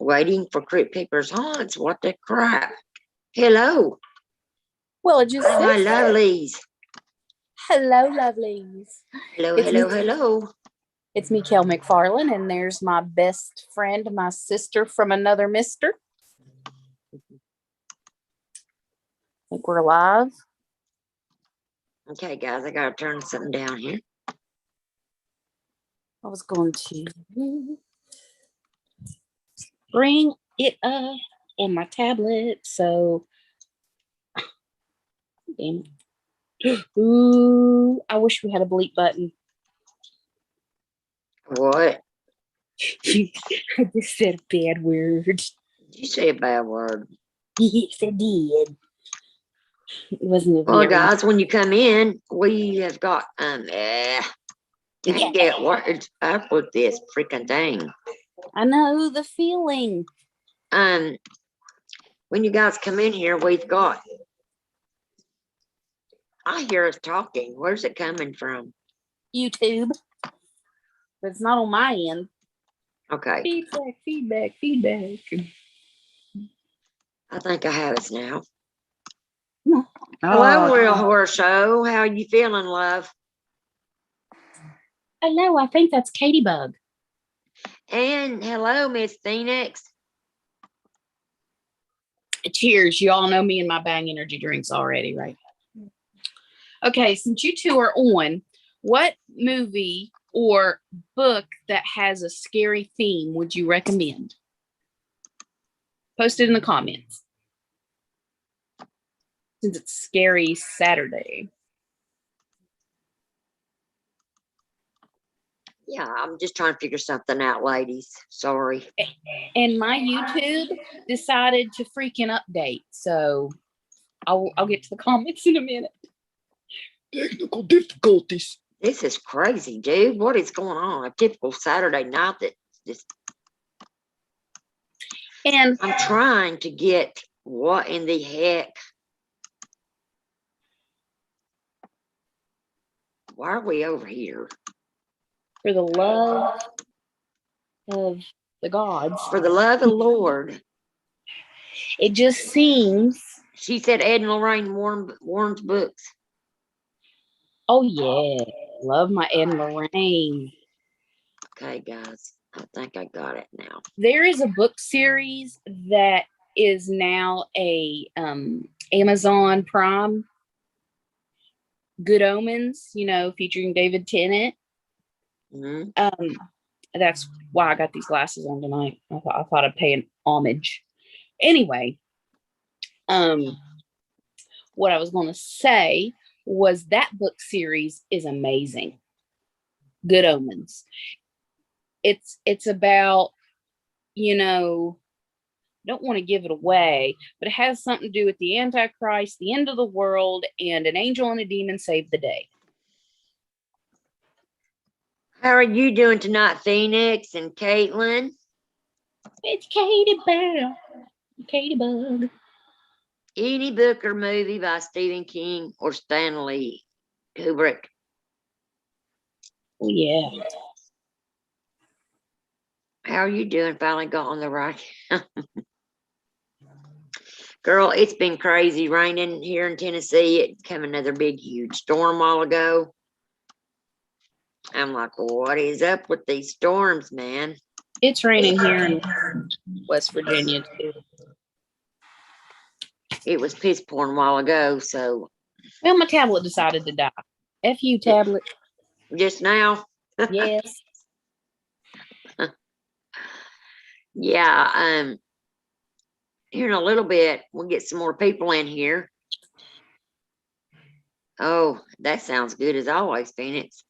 waiting for Crypt Keeper's haunts. What the crap? Hello. Well, it just Oh, my lovelies. Hello, lovelies. Hello, It's hello, me. hello. It's me, Kel McFarlane, and there's my best friend, my sister from another mister. I think we're live. Okay, guys, I gotta turn something down here. I was going to bring it up on my tablet, so damn it. Ooh, I wish we had a bleep button. What? I just said a bad word. Did you say a bad word? Yes, I did. It wasn't a Well, very... guys, when you come in, we have got can't get words up with this freaking thing. I know the feeling. When you guys come in here, we've got. I hear us talking. Where's it coming from? YouTube. But it's not on my end. Okay. Feedback. I think I have us now. Oh, Hello, Real Horror Show. How you feeling, love? Hello, I think that's Katie Bug. And hello, Miss Phoenix. Cheers. You all know me and my Bang energy drinks already, right? Okay, since you two are on, what movie or book that has a scary theme would you recommend? Post it in the comments. Since it's Scary Saturday. Yeah, I'm just trying to figure something out, ladies. Sorry. And my YouTube decided to freaking update, so I'll get to the comments in a minute. Technical difficulties. This is crazy, dude. What is going on? A typical Saturday night that just... And I'm trying to get what in the heck. Why are we over here? For the love of the gods. For the love of the Lord. It just seems. She said Ed and Lorraine Warren's books. Oh, yeah. Love my Ed and Lorraine. Okay, guys. I think I got it now. There is a book series that is now a Amazon Prime. Good Omens, featuring David Tennant. Mm-hmm. That's why I got these glasses on tonight. I thought I'd pay an homage. Anyway, what I was going to say was that book series is amazing. Good Omens. It's about, don't want to give it away, but it has something to do with the Antichrist, the end of the world, and an angel and a demon save the day. How are you doing tonight, Phoenix and Caitlin? It's Katie Bug. Any book or movie by Stephen King or Stanley Kubrick? Oh, yeah. How are you doing? Finally got on the right. Girl, it's been crazy raining here in Tennessee. It came another big, huge storm a while ago. I'm like, what is up with these storms, man? It's raining here in West Virginia, too. It was piss pouring a while ago, so. Well, my tablet decided to die. F you, tablet. Just now? Yes. Yeah, here in a little bit, we'll get some more people in here. Oh, that sounds good as always, Phoenix.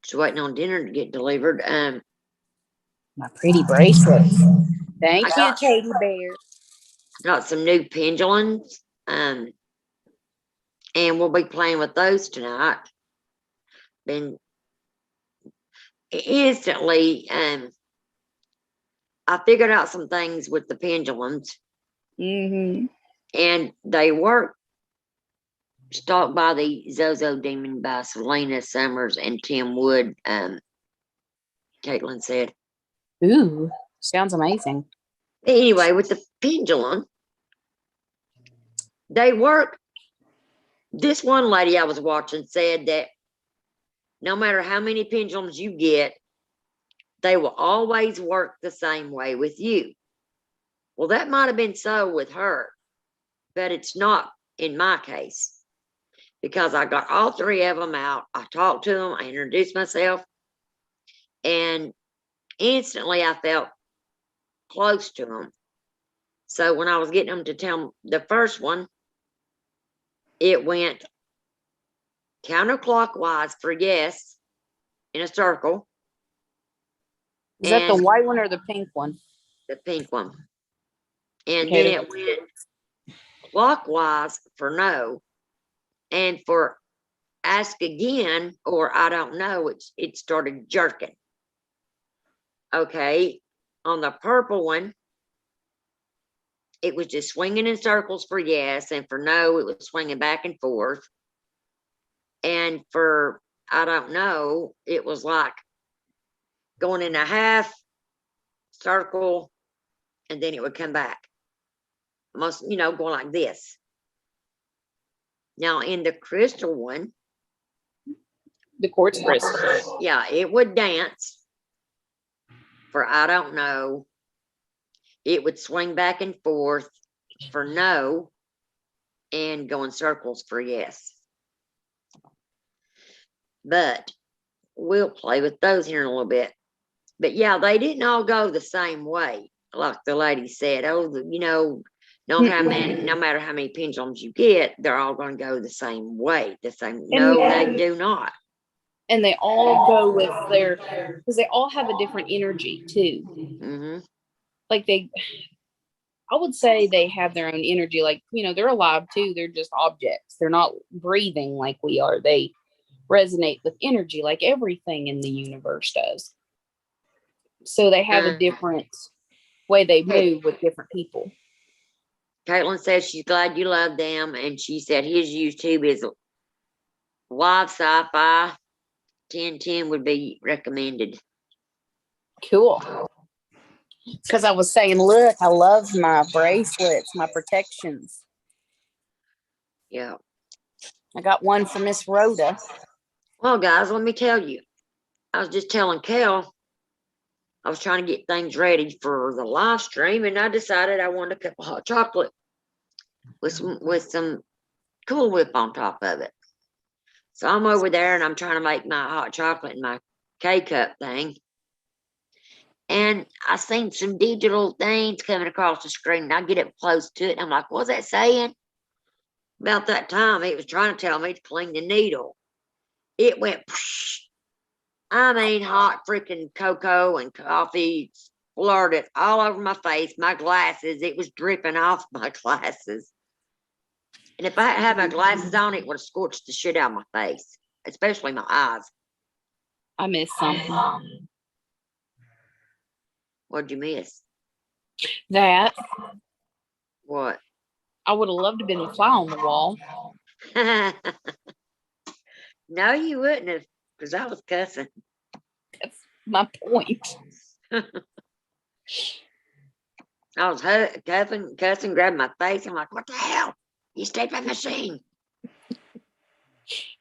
Just waiting on dinner to get delivered. My pretty bracelet. Thank you, Katie Bear. Got some new pendulums. And we'll be playing with those tonight. Been instantly, I figured out some things with the pendulums. Mm-hmm. And they work. Stalked by the Zozo Demon by Selena Summers and Tim Wood, Caitlin said. Ooh, sounds amazing. Anyway, with the pendulum, they work. This one lady I was watching said that no matter how many pendulums you get, they will always work the same way with you. Well, that might have been so with her, but it's not in my case, because I got all three of them out. I talked to them, I introduced myself, and instantly I felt close to them. So when I was getting them to tell the first one, it went counterclockwise for yes in a circle. Is that the And white one or the pink one? the pink one. And Okay, then it went clockwise for no. And for ask again, or I don't know, it started jerking. Okay. On the purple one, it was just swinging in circles for yes, and for no, it was swinging back and forth. And for I don't know, it was like going in a half circle, and then it would come back. Most, going like this. Now in the crystal one, the quartz crystal. yeah, it would dance for I don't know. It would swing back and forth for no, and go in circles for yes. But we'll play with those here in a little bit. But yeah, they didn't all go the same way. Like the lady said, no matter how many pendulums you get, they're all going to go the same way. No, they do not. And they all go with because they all have a different energy too. Mm-hmm. Like I would say they have their own energy. Like, they're alive too. They're just objects. They're not breathing like we are. They resonate with energy like everything in the universe does. So they have a different way they move with different people. Caitlin says she's glad you love them, and she said his YouTube is live sci-fi. 1010 would be recommended. Cool. Because I was saying, look, I love my bracelets, my protections. Yeah. I got one for Miss Rhoda. Well, guys, let me tell you. I was just telling Kel, I was trying to get things ready for the live stream, and I decided I wanted a cup of hot chocolate with some Cool Whip on top of it. So I'm over there, and I'm trying to make my hot chocolate in my K-cup thing. And I seen some digital things coming across the screen, and I get up close to it, and I'm like, what's that saying? About that time, it was trying to tell me to clean the needle. It went, hot freaking cocoa and coffee splurted all over my face, my glasses. It was dripping off my glasses. And if I hadn't had my glasses on, it would have scorched the shit out of my face, especially my eyes. I missed something. What'd you miss? That. What? I would have loved to have been a fly on the wall. No, you wouldn't have, because I was cussing. That's my point. I was cussing, grabbing my face. I'm like, what the hell? You stayed my machine.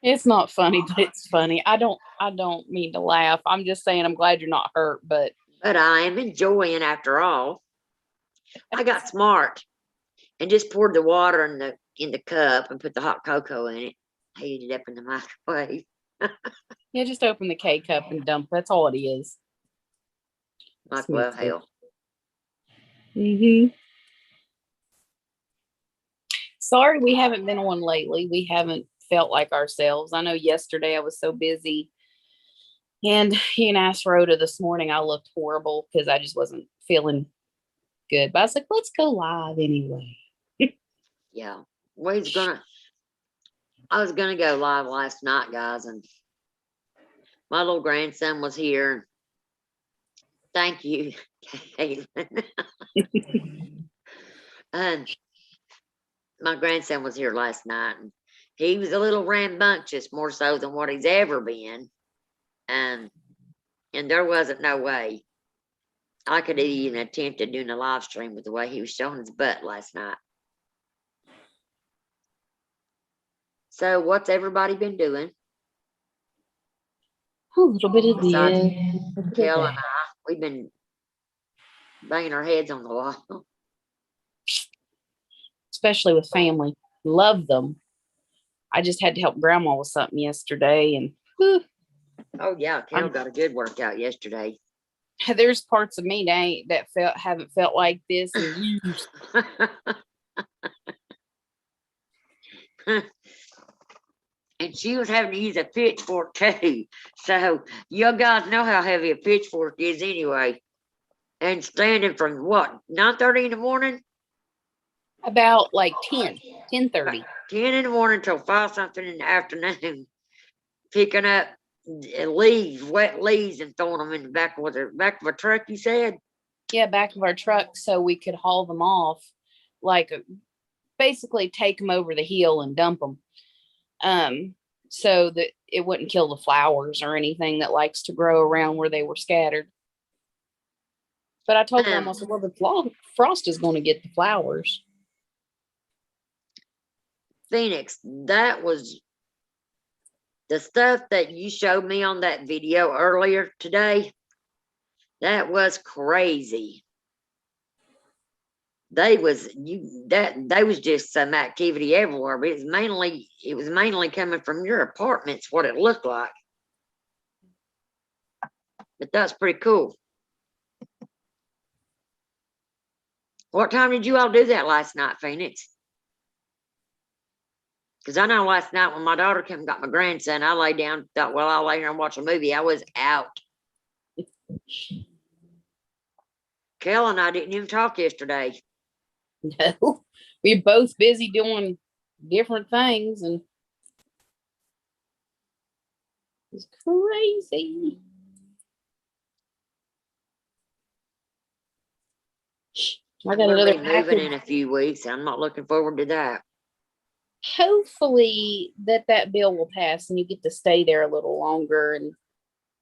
It's not funny, but it's funny. I don't mean to laugh. I'm just saying I'm glad you're not hurt, but I am enjoying after all. I got smart and just poured the water in the cup and put the hot cocoa in it. Heated it up in the microwave. yeah, just open the K cup and dump. That's all it is. Like, well, hell. Sorry we haven't been on lately. We haven't felt like ourselves. I know yesterday I was so busy. And asked Rhoda this morning, I looked horrible because I just wasn't feeling good. But I was like, let's go live anyway. Yeah. I was gonna go live last night, guys, and my little grandson was here. Thank you, Caitlin. And my grandson was here last night, and he was a little rambunctious, more so than what he's ever been. And there wasn't no way I could have even attempted doing a live stream with the way he was showing his butt last night. So what's everybody been doing? A little bit of Besides this. a little bit of Kel and that. I, we've been banging our heads on the wall. Especially with family. Love them. I just had to help grandma with something yesterday, and whew, Oh yeah, Kel got a good workout yesterday. there's parts of me that haven't felt like this in years. And she was having to use a pitchfork too. So you guys know how heavy a pitchfork is anyway. And standing from what, 9:30 in the morning? About like 10:30. 10 in the morning till 5 something in the afternoon, picking up leaves, wet leaves, and throwing them in the back of a truck, you said? Yeah, back of our truck so we could haul them off, like basically take them over the hill and dump them. So that it wouldn't kill the flowers or anything that likes to grow around where they were scattered. But I told Grandma, I said, well, the frost is going to get the flowers. Phoenix, that was the stuff that you showed me on that video earlier today. That was crazy. They was just some activity everywhere, but it was mainly coming from your apartments, what it looked like. But that's pretty cool. What time did you all do that last night, Phoenix? Because I know last night when my daughter came and got my grandson, I lay down, thought, well, I'll lay here and watch a movie. I was out. Kel and I didn't even talk yesterday. No, we were both busy doing different things, and it's crazy. I got another moving in a few weeks. I'm not looking forward to that. Hopefully that bill will pass and you get to stay there a little longer and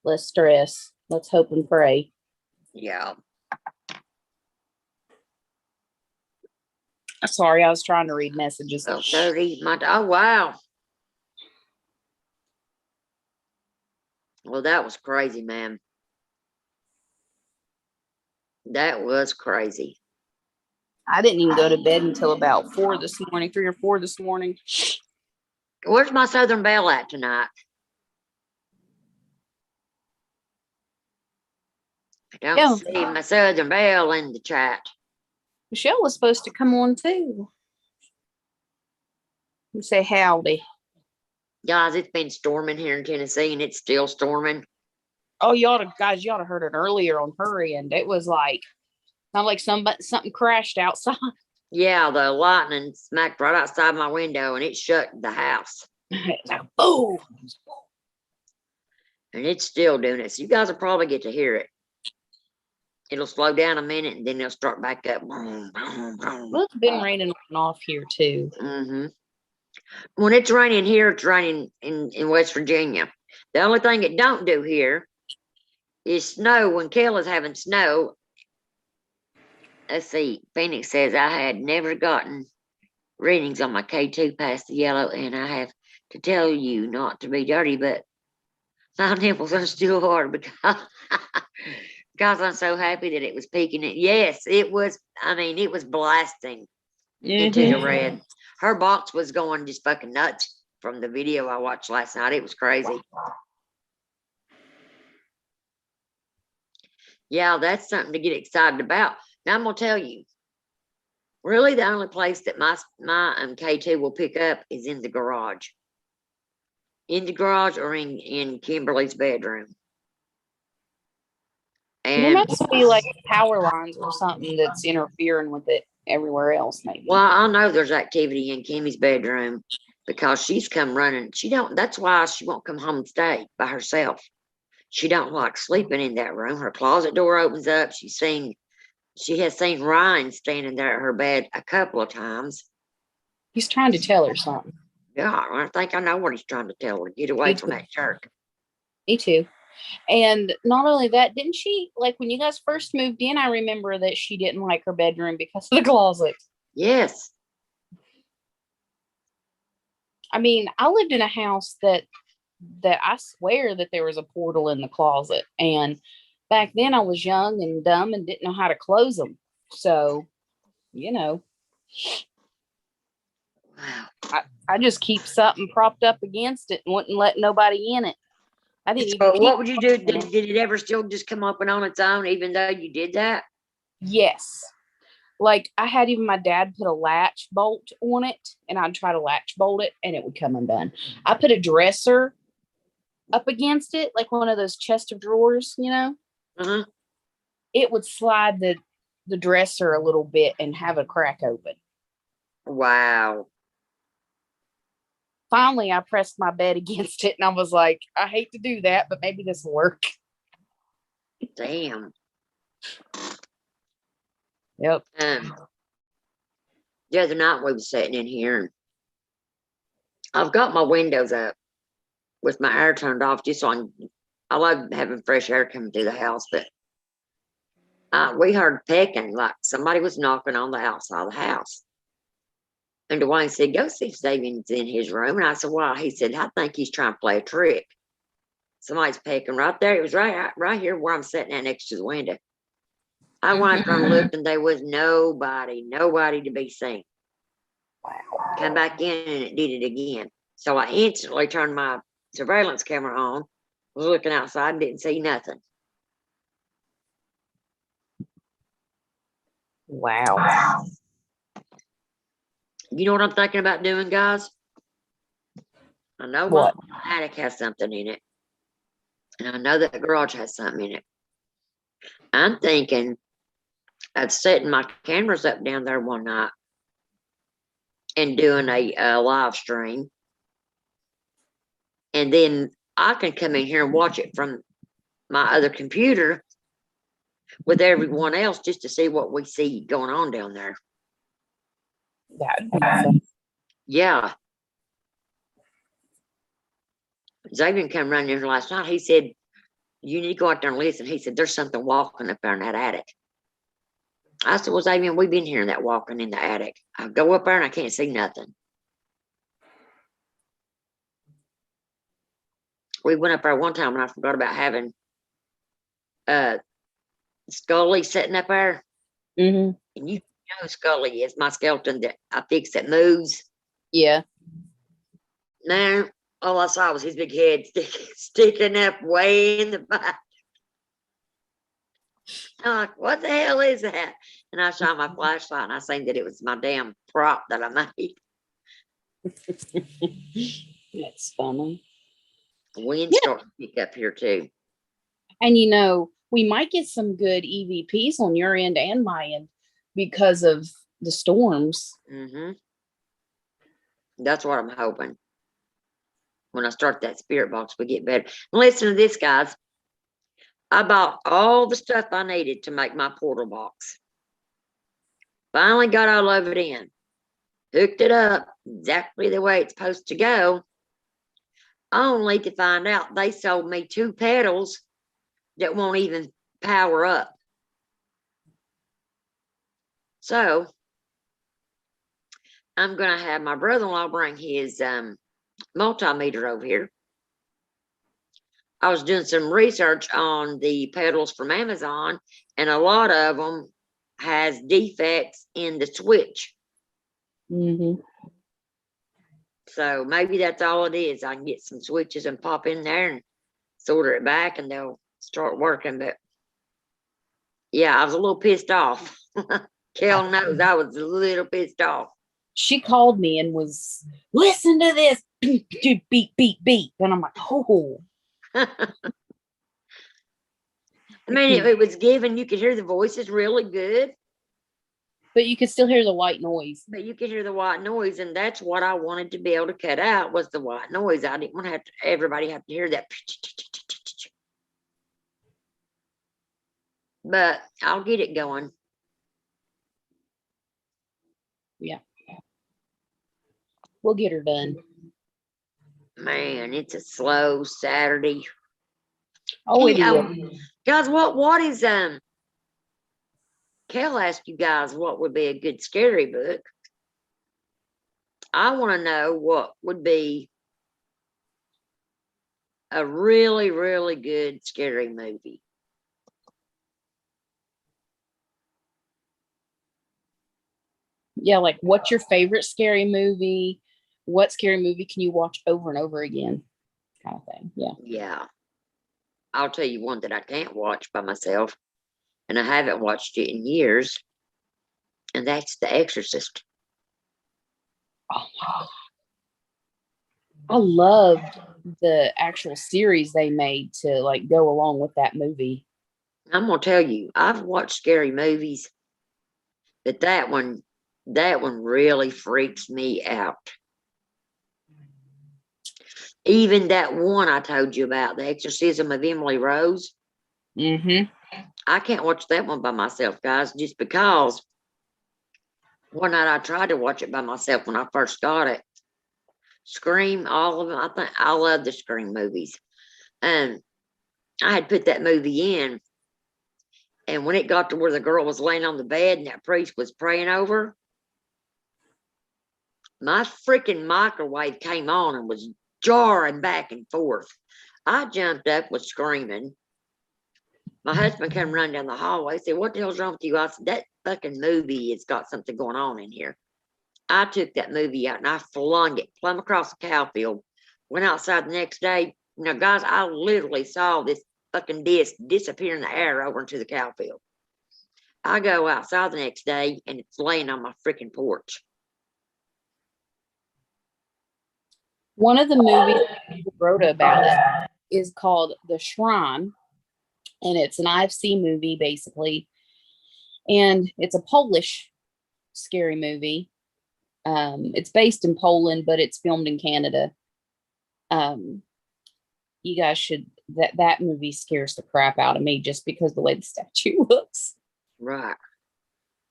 less stress. Let's hope and pray. Yeah. Sorry, I was trying to read messages. 30. Oh, wow. Well, that was crazy, man. That was crazy. I didn't even go to bed until about 3 or 4 this morning. Where's my Southern Belle at tonight? I don't see my Southern Belle in the chat. Michelle was supposed to come on too. You say howdy. Guys, it's been storming here in Tennessee, and it's still storming. Oh, you ought to heard it earlier on her end. It was like, not like something crashed outside. Yeah, the lightning smacked right outside my window, and it shook the house. It's like, boom. And it's still doing it. So you guys will probably get to hear it. It'll slow down a minute, and then it'll start back up. Boom, boom, boom. Well, it's been raining on and off here too. Mm-hmm. When it's raining here, it's raining in West Virginia. The only thing it don't do here is snow. When Kel is having snow, let's see, Phoenix says, I had never gotten readings on my K2 past the yellow, and I have to tell you not to be dirty, but my nipples are still hard because I'm so happy that it was peaking it. Yes, it was. I mean, it was blasting into the red. Her box was going just fucking nuts from the video I watched last night. It was crazy. Yeah, that's something to get excited about. Now I'm gonna tell you, really the only place that my K2 will pick up is in the garage. In the garage or in Kimberly's bedroom. And there must be like power lines or something that's interfering with it everywhere else, maybe. Well, I know there's activity in Kimmy's bedroom because she's come running. That's why she won't come home and stay by herself. She don't like sleeping in that room. Her closet door opens up. She has seen Ryan standing there at her bed a couple of times. He's trying to tell her something. Yeah, I think I know what he's trying to tell her. Get away from that jerk. Me too. And not only that, didn't she, like when you guys first moved in, I remember that she didn't like her bedroom because of the closet. Yes. I mean, I lived in a house that I swear that there was a portal in the closet. And back then I was young and dumb and didn't know how to close them. So, you know, Wow. I just keep something propped up against it and wouldn't let nobody in it. I didn't even So keep what would you do? in it. Did it ever still just come open on its own, even though you did that? Yes. Like I had even my dad put a latch bolt on it and I'd try to latch bolt it and it would come undone. I put a dresser up against it, like one of those chest of drawers, you know, Uh-huh. it would slide the dresser a little bit and have a crack open. Wow. Finally, I pressed my bed against it and I was like, I hate to do that, but maybe this will work. Damn. Yep. The other night we was sitting in here and I've got my windows up with my air turned off just on. I love having fresh air coming through the house, but we heard pecking like somebody was knocking on the outside of the house. And Dwayne said, "Go see if David's in his room." And I said, "Why?" He said, "I think he's trying to play a trick. Somebody's pecking right there." It was right here where I'm sitting at next to the window. I went up there and looked, and there was nobody to be seen. Wow. Come back in, and it did it again. So I instantly turned my surveillance camera on, was looking outside, and didn't see nothing. Wow. You know what I'm thinking about doing, guys? I know What? my attic has something in it, and I know that the garage has something in it. I'm thinking of setting my cameras up down there one night and doing a live stream, and then I can come in here and watch it from my other computer with everyone else just to see what we see going on down there. That'd be fun. Yeah. Xavier came running in here last night. He said, "You need to go out there and listen." He said, "There's something walking up there in that attic." I said, "Well, Xavier, we've been hearing that walking in the attic. I go up there and I can't see nothing." We went up there one time and I forgot about having Scully sitting up there. Mm-hmm. And you know who Scully is, my skeleton that I fix that moves. Yeah. No, all I saw was his big head sticking up way in the back. I'm like, "What the hell is that?" And I shot my flashlight and I seen that it was my damn prop that I made. That's funny. The wind Yeah. starting to pick up here too. And you know, we might get some good EVPs on your end and my end because of the storms. Mm-hmm. That's what I'm hoping. When I start that spirit box, we get better. Listen to this, guys. I bought all the stuff I needed to make my portal box. Finally got all of it in. Hooked it up exactly the way it's supposed to go. Only to find out they sold me 2 pedals that won't even power up. So I'm going to have my brother-in-law bring his multimeter over here. I was doing some research on the pedals from Amazon, and a lot of them has defects in the switch. Mm-hmm. So maybe that's all it is. I can get some switches and pop in there and solder it back, and they'll start working. But yeah, I was a little pissed off. Kel knows I was a little pissed off. She called me and was, "Listen to this. Beep, beep, beep, beep, beep." And I'm like, "Oh." I mean, it was given, you could hear the voices really good, But you could still hear the white noise. but you could hear the white noise, and that's what I wanted to be able to cut out, was the white noise. I didn't want to have to, everybody have to hear that. But I'll get it going. Yeah. We'll get her done. Man, it's a slow Saturday. Oh, it Can- is. guys, what is Kel asked you guys what would be a good scary book. I want to know what would be a really, really good scary movie. Yeah, like what's your favorite scary movie? What scary movie can you watch over and over again? Kind of thing. Yeah. Yeah. I'll tell you one that I can't watch by myself, and I haven't watched it in years, and that's The Exorcist. Oh, I loved the actual series they made to like go along with that movie. I'm gonna tell you, I've watched scary movies, but that one really freaks me out. Even that one I told you about, The Exorcism of Emily Rose. Mm-hmm. I can't watch that one by myself, guys, just because one night I tried to watch it by myself when I first got it. Scream, all of them. I think I love the Scream movies. And I had put that movie in, and when it got to where the girl was laying on the bed and that priest was praying over her, my freaking microwave came on and was jarring back and forth. I jumped up, was screaming. My husband came running down the hallway, said, "What the hell's wrong with you?" I said, "That fucking movie has got something going on in here." I took that movie out and I flung it plumb across the cow field. Went outside the next day. Now, guys, I literally saw this fucking disc disappear in the air over into the cow field. I go outside the next day and it's laying on my freaking porch. One of the movies I wrote about it is called The Shrine, and it's an IFC movie basically, and it's a Polish scary movie. It's based in Poland, but it's filmed in Canada. Um, you guys should that movie scares the crap out of me just because the way the statue looks. Right.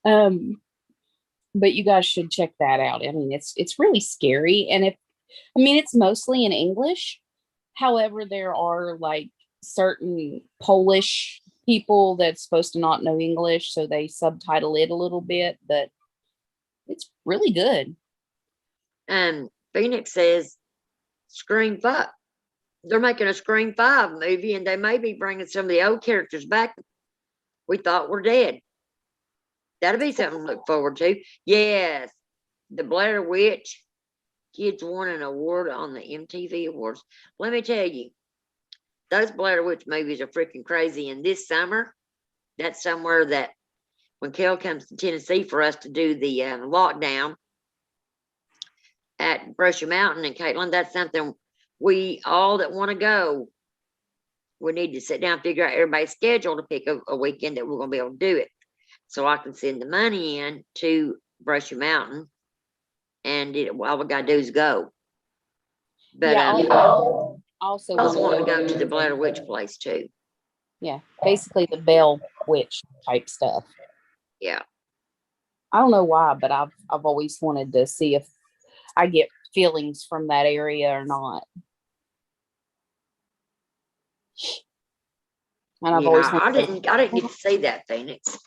But you guys should check that out. I mean, it's really scary, and it's mostly in English. However, there are like certain Polish people that's supposed to not know English, so they subtitle it a little bit, but it's really good. And Phoenix says Scream 5. They're making a Scream 5 movie, and they may be bringing some of the old characters back we thought were dead. That'll be something to look forward to. Yes, the Blair Witch kids won an award on the MTV Awards. Let me tell you, those Blair Witch movies are freaking crazy. And this summer, that's somewhere that when Kel comes to Tennessee for us to do the lockdown at Brushy Mountain and Caitlin, that's something we all that want to go, we need to sit down and figure out everybody's schedule to pick a weekend that we're going to be able to do it. So I can send the money in to Brushy Mountain, and all we got to do is go. But Yeah, also I also want to go to the Blair Witch place too. Yeah, basically the Bell Witch type stuff. Yeah. I don't know why, but I've always wanted to see if I get feelings from that area or not. And I've always I didn't get to see that, Phoenix.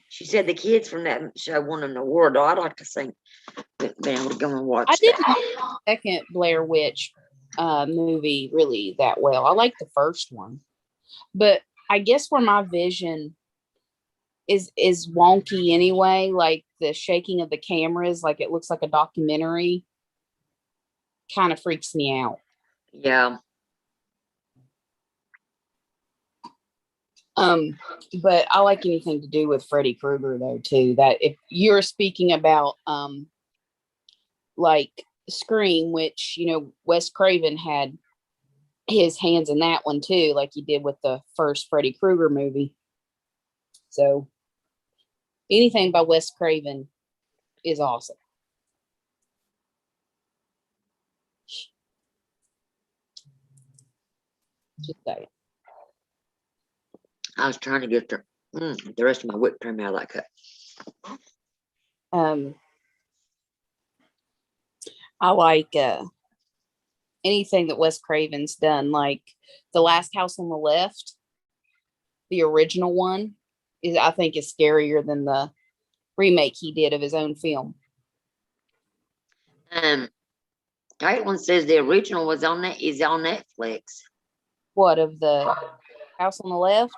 She said the kids from that show won an award. I'd like to see, been able to go and watch I didn't that. like the second Blair Witch movie really that well. I like the first one, but I guess where my vision is wonky anyway, like the shaking of the cameras, like it looks like a documentary, kind of freaks me out. Yeah. But I like anything to do with Freddy Krueger though too. That if you're speaking about like Scream, which Wes Craven had his hands in that one too, like he did with the first Freddy Krueger movie. So anything by Wes Craven is awesome. Just saying. I was trying to get the rest of my whipped cream out of that cup. I like anything that Wes Craven's done, like The Last House on the Left, the original one, is I think is scarier than the remake he did of his own film. Caitlin says the original is on Netflix. What, of The House on the Left?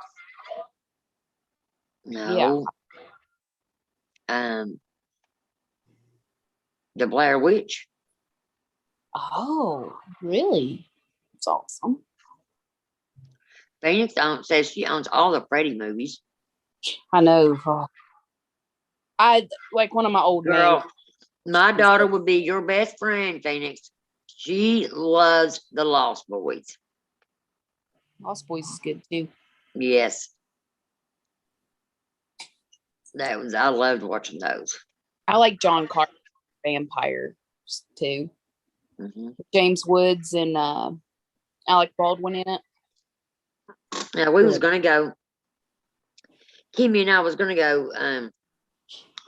No. The Blair Witch. Oh, really? That's awesome. Phoenix says she owns all the Freddy movies. I know. Oh. I like one of my old Girl, maids. my daughter would be your best friend, Phoenix. She loves the Lost Boys. Lost Boys is good too. Yes. I loved watching those. I like John Carpenter's vampires too. Mm-hmm. James Woods and Alec Baldwin in it. Now we was gonna go. Kimmy and I was gonna go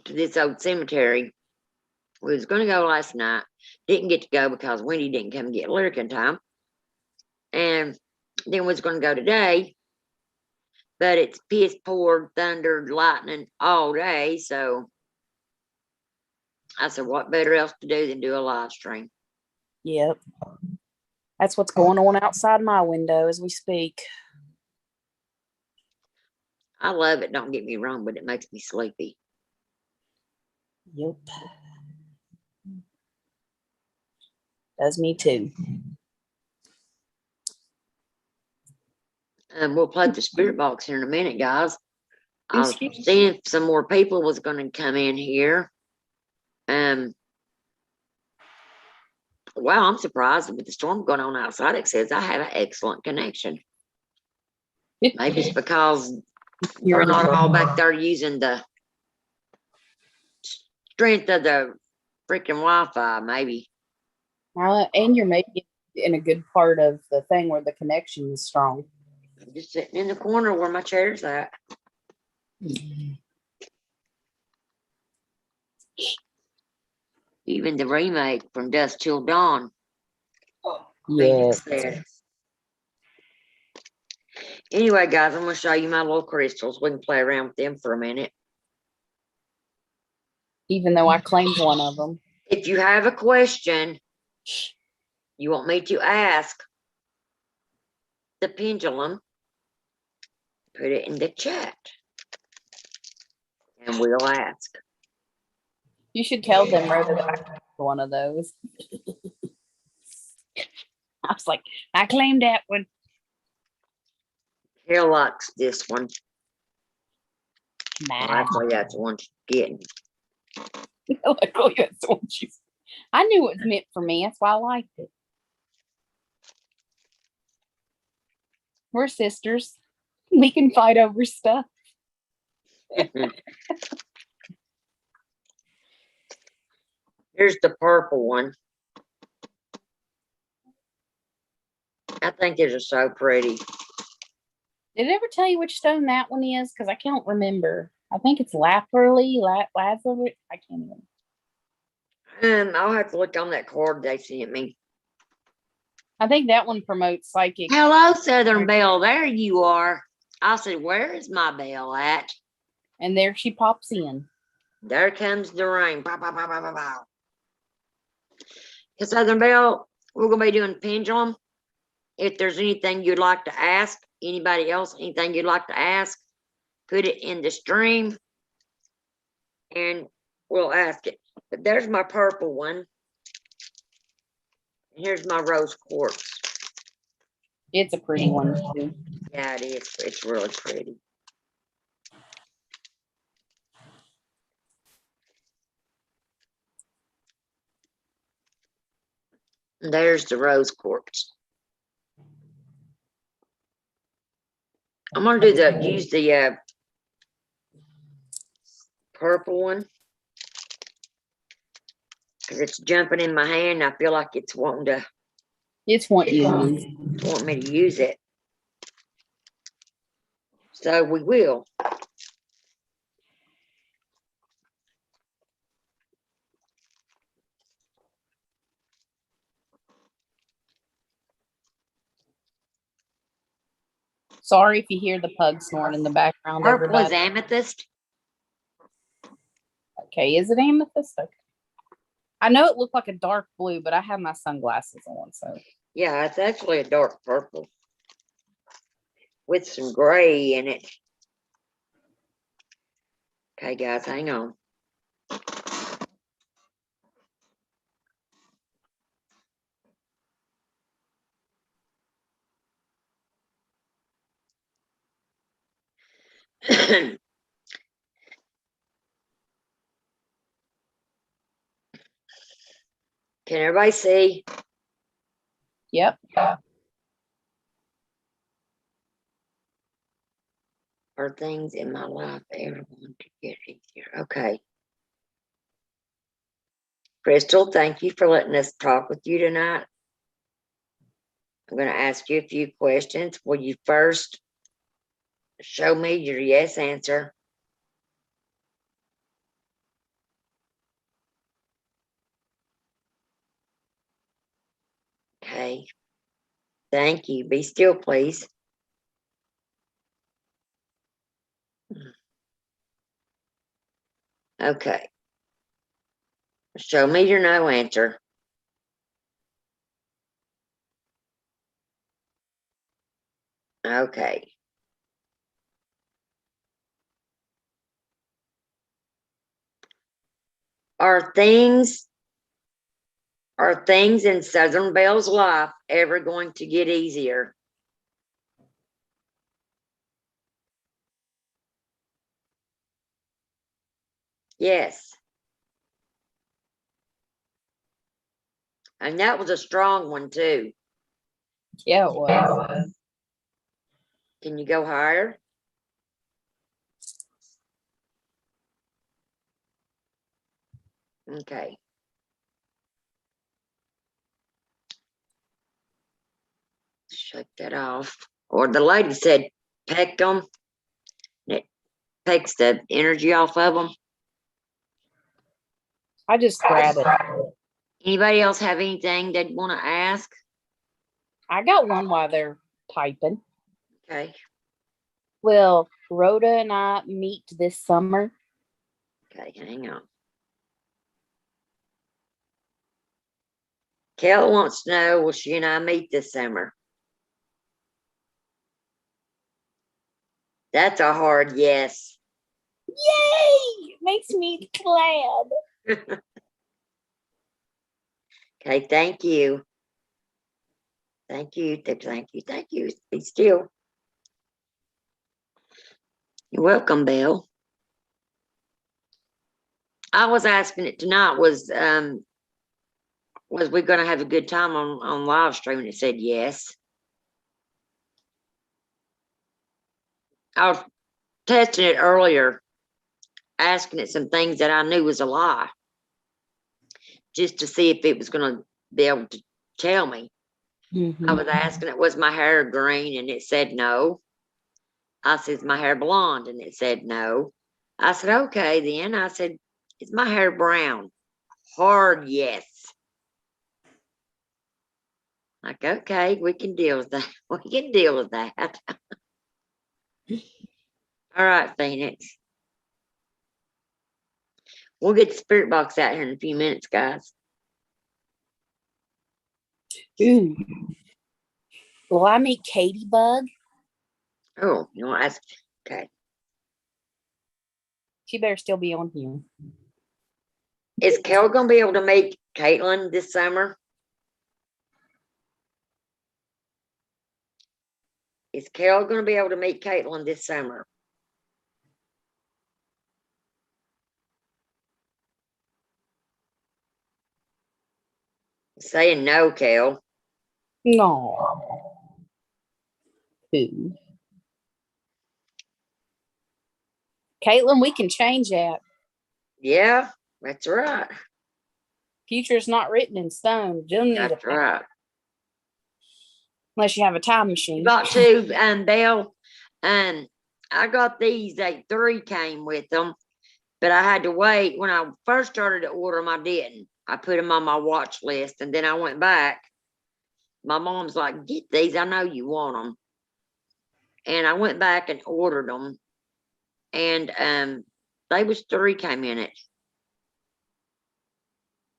to this old cemetery. We was gonna go last night. Didn't get to go because Wendy didn't come get Lyric in time. And then we was gonna go today. But it's piss, poured, thunder, lightning all day. So I said, what better else to do than do a live stream? Yep. That's what's going on outside my window as we speak. I love it, don't get me wrong, but it makes me sleepy. Yep. Does me too. We'll play the spirit box here in a minute, guys. I was Excuse me? seeing if some more people was going to come in here. Wow, I'm surprised with the storm going on outside. It says I have an excellent connection. Maybe it's because You're we're not all back there using the strength of the freaking Wi-Fi, maybe. And you're maybe in a good part of the thing where the connection is strong. I'm just sitting in the corner where my chair's at. Even the remake from Dusk Till Dawn. Yes. Anyway, guys, I'm going to show you my little crystals. We can play around with them for a minute. Even though I claimed one of them. If you have a question you want me to ask the pendulum, put it in the chat. And we'll ask. You should tell them, Rhoda, that I claimed one of those. I was like, I claimed that one. Carol likes this one. Nah. Well, actually, that's the one she's getting. I knew it was meant for me. That's why I liked it. We're sisters. We can fight over stuff. Here's the purple one. I think these are so pretty. Did it ever tell you which stone that one is? Because I can't remember. I think it's Lazuli. I can't even. I'll have to look on that card they sent me. I think that one promotes psychic. Hello, Southern Belle. There you are. I said, where is my bell at? And there she pops in. There comes the rain. Bow, bow, bow, bow, bow, bow. Southern Belle, we're going to be doing pendulum. If there's anything you'd like to ask, anybody else, anything you'd like to ask, put it in the stream and we'll ask it. But there's my purple one. And here's my rose quartz. It's a pretty one too. Yeah, it is. It's really pretty. And there's the rose quartz. I'm gonna use the purple one because it's jumping in my hand. I feel like it's wanting to. It's want you. Want me to use it. So we will. Sorry if you hear the pug snoring in the background, Purple is everybody. amethyst. Okay, is it amethyst? Okay. I know it looked like a dark blue, but I have my sunglasses on, so. Yeah, it's actually a dark purple with some gray in it. Okay, guys, hang on. Can everybody see? Yep. Are things in my life ever going to get easier? Okay. Crystal, thank you for letting us talk with you tonight. I'm going to ask you a few questions. Will you first show me your yes answer? Okay. Thank you. Be still, please. Okay. Show me your no answer. Okay. Are things in Southern Belle's life ever going to get easier? Yes. And that was a strong one too. Yeah, it was. Can you go higher? Okay. Shut that off. Or the lady said, peck them. It takes the energy off of them. I just grabbed it. Anybody else have anything they'd want to ask? I got one while they're typing. Okay. Will Rhoda and I meet this summer? Okay, hang on. Kel wants to know, will she and I meet this summer? That's a hard yes. Yay! Makes me glad. Okay, thank you. Thank you, thank you, thank you. Be still. You're welcome, Bill. I was asking it tonight, was we gonna have a good time on live stream? And it said yes. I was testing it earlier, asking it some things that I knew was a lie, just to see if it was gonna be able to tell me. I was asking it, was my hair green? And it said no. I said, is my hair blonde? And it said no. I said, okay, then. I said, is my hair brown? Hard yes. Like, okay, we can deal with that. We can deal with that. All right, Phoenix. We'll get the spirit box out here in a few minutes, guys. Ooh. Will I meet Katie Bug? Oh, you want to ask? Okay. She better still be on here. Is Kel going to be able to meet Caitlin this summer? Is Kel going to be able to meet Caitlin this summer? Saying no, Kel. No. Who? Caitlin, we can change that. Yeah, that's right. Future's not written in stone. You'll need That's right. unless you have a time machine. Got to, Belle, I got these, 3 came with them, but I had to wait. When I first started to order them, I didn't. I put them on my watch list, and then I went back. My mom's like, get these. I know you want them. And I went back and ordered them, and they was 3 came in it.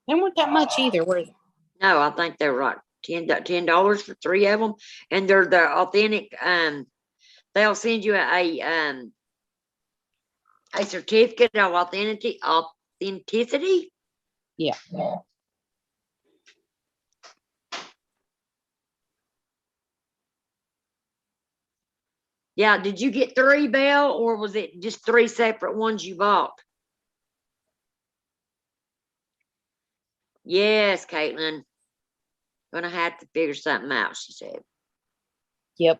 They weren't that much either, were they? No, I think they were like $10 for 3 of them, and they're the authentic. They'll send you a certificate of authenticity. Yeah. Yeah, did you get 3, Belle, or was it just 3 separate ones you bought? Yes, Caitlin. Gonna have to figure something out, she said. Yep.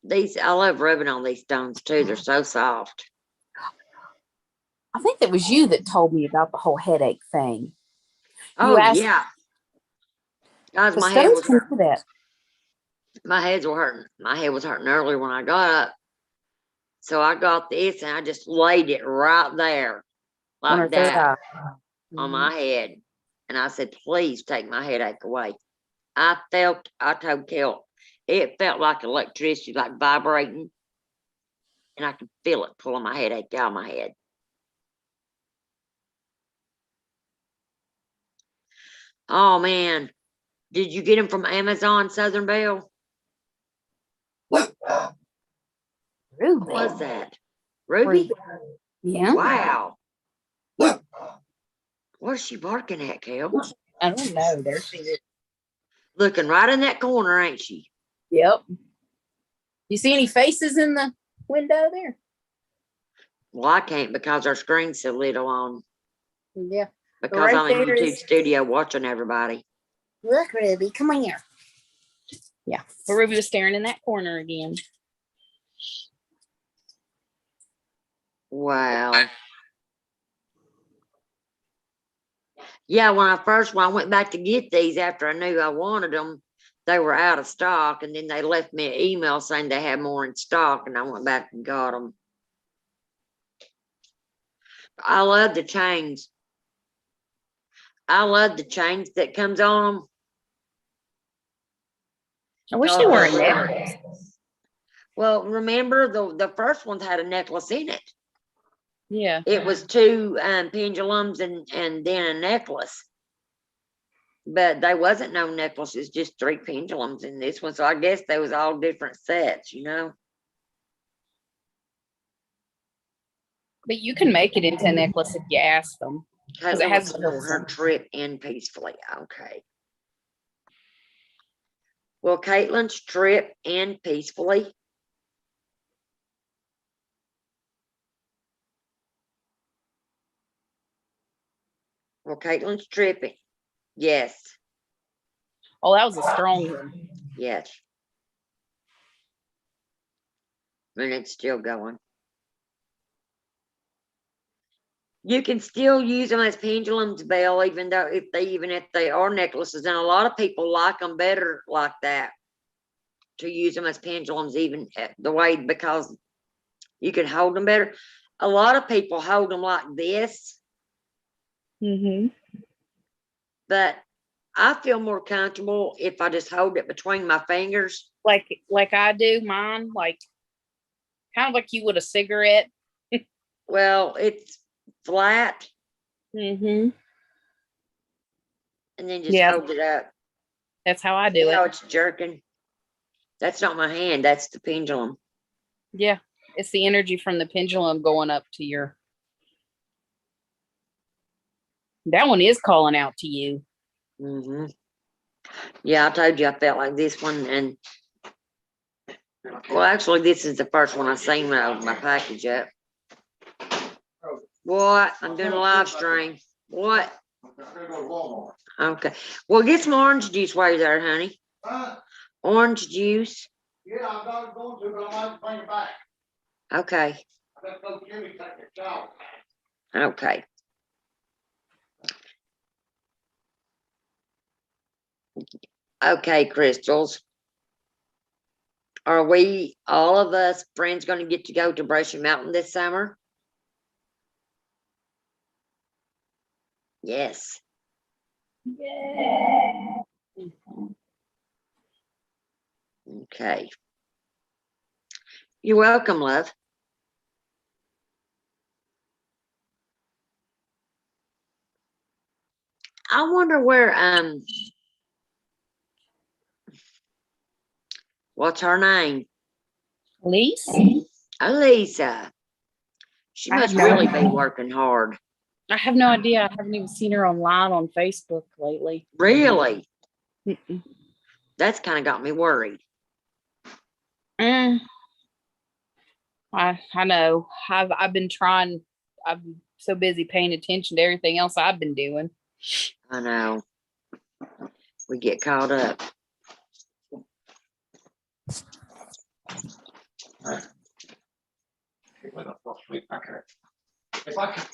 These, I love rubbing on these stones too. They're so soft. I think that was you that told me about the whole headache thing. Oh, asked, yeah. Guys, the my head stones was can hurting. do that. My head was hurting earlier when I got up. So I got this and I just laid it right there, On her like third that, eye. on my head. And I said, please take my headache away. I told Kel, it felt like electricity, like vibrating. And I could feel it pulling my headache out of my head. Oh, man. Did you get them from Amazon, Southern Belle? Ruby. What was that? Ruby? Yeah. Wow. What's she barking at, Kel? I don't know. There she is. Looking right in that corner, ain't she? Yep. You see any faces in the window there? Well, I can't because our screen's so little on. Yeah. Because Right I'm in there YouTube is- studio watching everybody. Look, Ruby, come on here. Yeah. But Ruby was staring in that corner again. Wow. Yeah, when I went back to get these after I knew I wanted them, they were out of stock, and then they left me an email saying they had more in stock, and I went back and got them. I love the chains. I love the chains that comes on them. I wish they were a necklace. Well, remember the first ones had a necklace in it. Yeah. It was 2 pendulums and then a necklace. But they wasn't no necklaces, just 3 pendulums in this one. So I guess they was all different sets, you know. But you can make it into a necklace if you ask them. Caitlin it has was the on her hills. trip in peacefully. Okay. Well, Caitlin's trip in peacefully. Well, Caitlin's tripping. Yes. Oh, that was a strong one. Yes. And it's still going. You can still use them as pendulums, Belle, even if they are necklaces. And a lot of people like them better like that, to use them as pendulums, even the way, because you can hold them better. A lot of people hold them like this, Mm-hmm. but I feel more comfortable if I just hold it between my fingers. Like I do mine, like kind of like you would a cigarette. Well, it's flat, Mm-hmm. and then just Yeah. hold it up. That's how I See do how it. it's jerking? That's not my hand, that's the pendulum. Yeah. It's the energy from the pendulum going up to your. That one is calling out to you. Mm-hmm. Yeah, I told you I felt like this one, and well, actually, this is the first one I seen when I opened my package up. What? I'm doing a live stream. What? Okay. Well, get some orange juice while you're there, honey. Orange juice. Yeah, I'm not going to, but I might bring it back. Okay. I bet those Jimmy take a shower. Okay. Okay, crystals. Are we, all of us friends, going to get to go to Brushy Mountain this summer? Yes. Okay. You're welcome, love. I wonder where what's her name? Lise? Elisa. She I have must no really be idea. working hard. I have no idea. I haven't even seen her online on Facebook lately. Really? Mm-mm. That's kind of got me worried. I know. I've been trying. I'm so busy paying attention to everything else I've been doing. I know. We get caught up. If I can,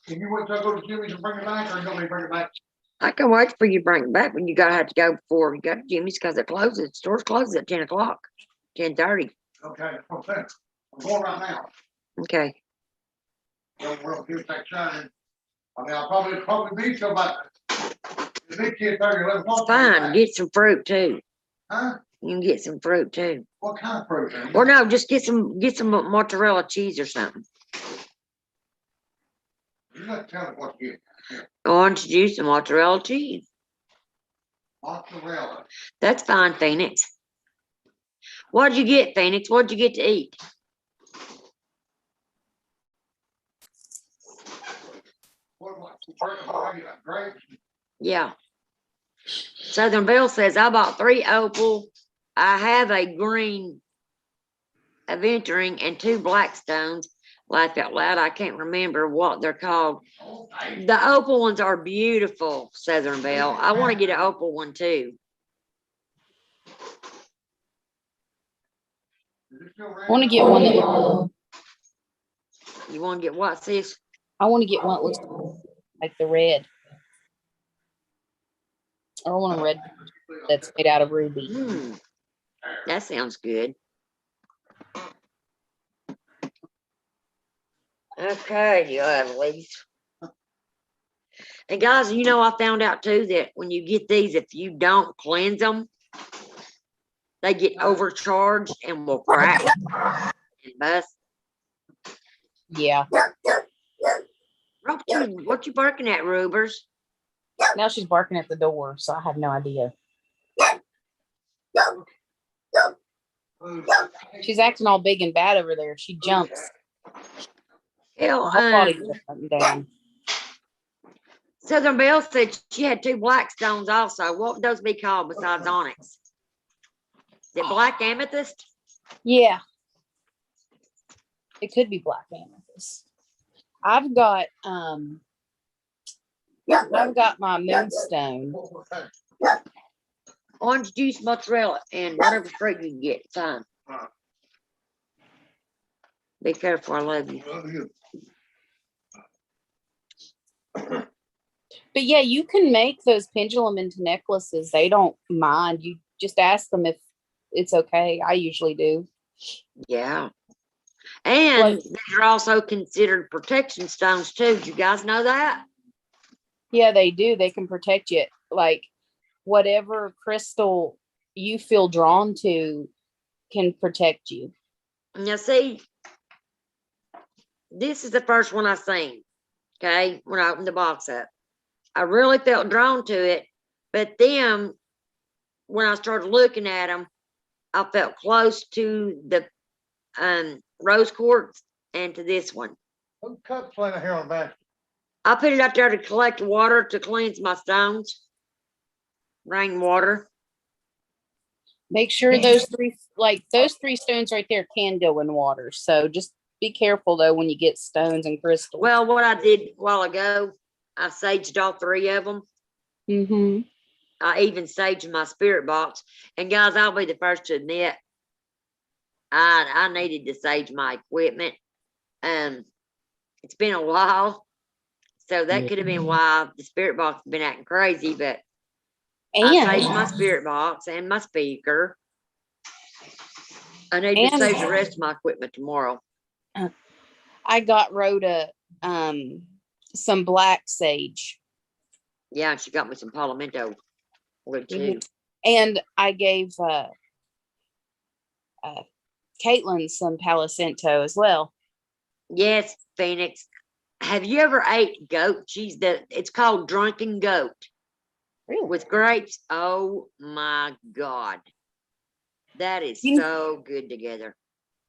can you wait till I go to Jimmy's and bring it back, or you want me to bring it back? I can wait for you to bring it back, but you gotta have to go before you go to Jimmy's because it closes. Stores closes at 10 o'clock, 10:30. Okay, okay. I'm going right now. Okay. We'll give that shine. I mean, I'll probably be till about, the big kid 30, 11 It's o'clock. fine. Get some fruit too. Huh? You can get some fruit too. What kind of fruit? Or no, just get some mozzarella cheese or something. You got to tell me what you get. Orange juice and mozzarella cheese. Mozzarella. That's fine, Phoenix. What'd you get, Phoenix? What'd you get to eat? What, grapes? Yeah. Southern Belle says, I bought 3 opal. I have a green aventuring and 2 black stones. Laugh out loud. I can't remember what they're called. Okay. The opal ones are beautiful, Southern Belle. I want to get an opal one too. I want to get one that looks. You want to get what, sis? I want to get one that looks like the red. I want a red that's made out of ruby. That sounds good. Okay, you lovelies. And guys, you know, I found out too that when you get these, if you don't cleanse them, they get overcharged and will crack and bust. Yeah. What you barking at, Rubers? Now she's barking at the door, so I have no idea. She's acting all big and bad over there. She jumps. Hell, Her body goes up and down. Southern Belle said she had 2 black stones also. What would those be called besides onyx? Is it black amethyst? Yeah. It could be black amethyst. I've got my moonstone. Orange juice, mozzarella, and whatever fruit you can get. Fine. Be careful. I love you. But yeah, you can make those pendulum into necklaces. They don't mind. You just ask them if it's okay. I usually do. Yeah. And these are also considered protection stones too. Do you guys know that? Yeah, they do. They can protect you. Like whatever crystal you feel drawn to can protect you. Now see, this is the first one I seen. Okay, when I opened the box up, I really felt drawn to it. But then when I started looking at them, I felt close to the rose quartz and to this one. What cup's laying here on the back? I put it up there to collect water to cleanse my stones. Rainwater. Make sure those 3 stones right there can go in water. So just be careful though when you get stones and crystals. Well, what I did a while ago, I saged all 3 of them. Mm-hmm. I even saged my spirit box. And guys, I'll be the first to admit, I needed to sage my equipment. It's been a while, so that could have been why the spirit box has been acting crazy. But I saged my spirit box and my speaker. I need to sage the rest of my equipment tomorrow. I got Rhoda some black sage Yeah, and she got me some Palomento wood too. Mhm. And I gave Caitlin some Palo Santo as well. Yes, Phoenix. Have you ever ate goat cheese? It's called drunken goat Really? with grapes. Oh my God. That is You- so good together.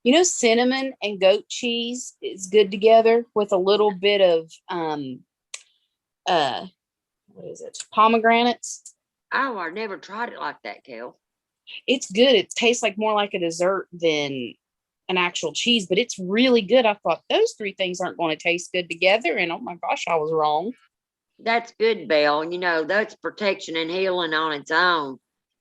You know, cinnamon and goat cheese is good together with a little bit of what is it? Pomegranates. Oh, I never tried it like that, Kel. It's good. It tastes like more like a dessert than an actual cheese, but it's really good. I thought those three things aren't going to taste good together, and oh my gosh, I was wrong. That's good, Belle. You know, that's protection and healing on its own.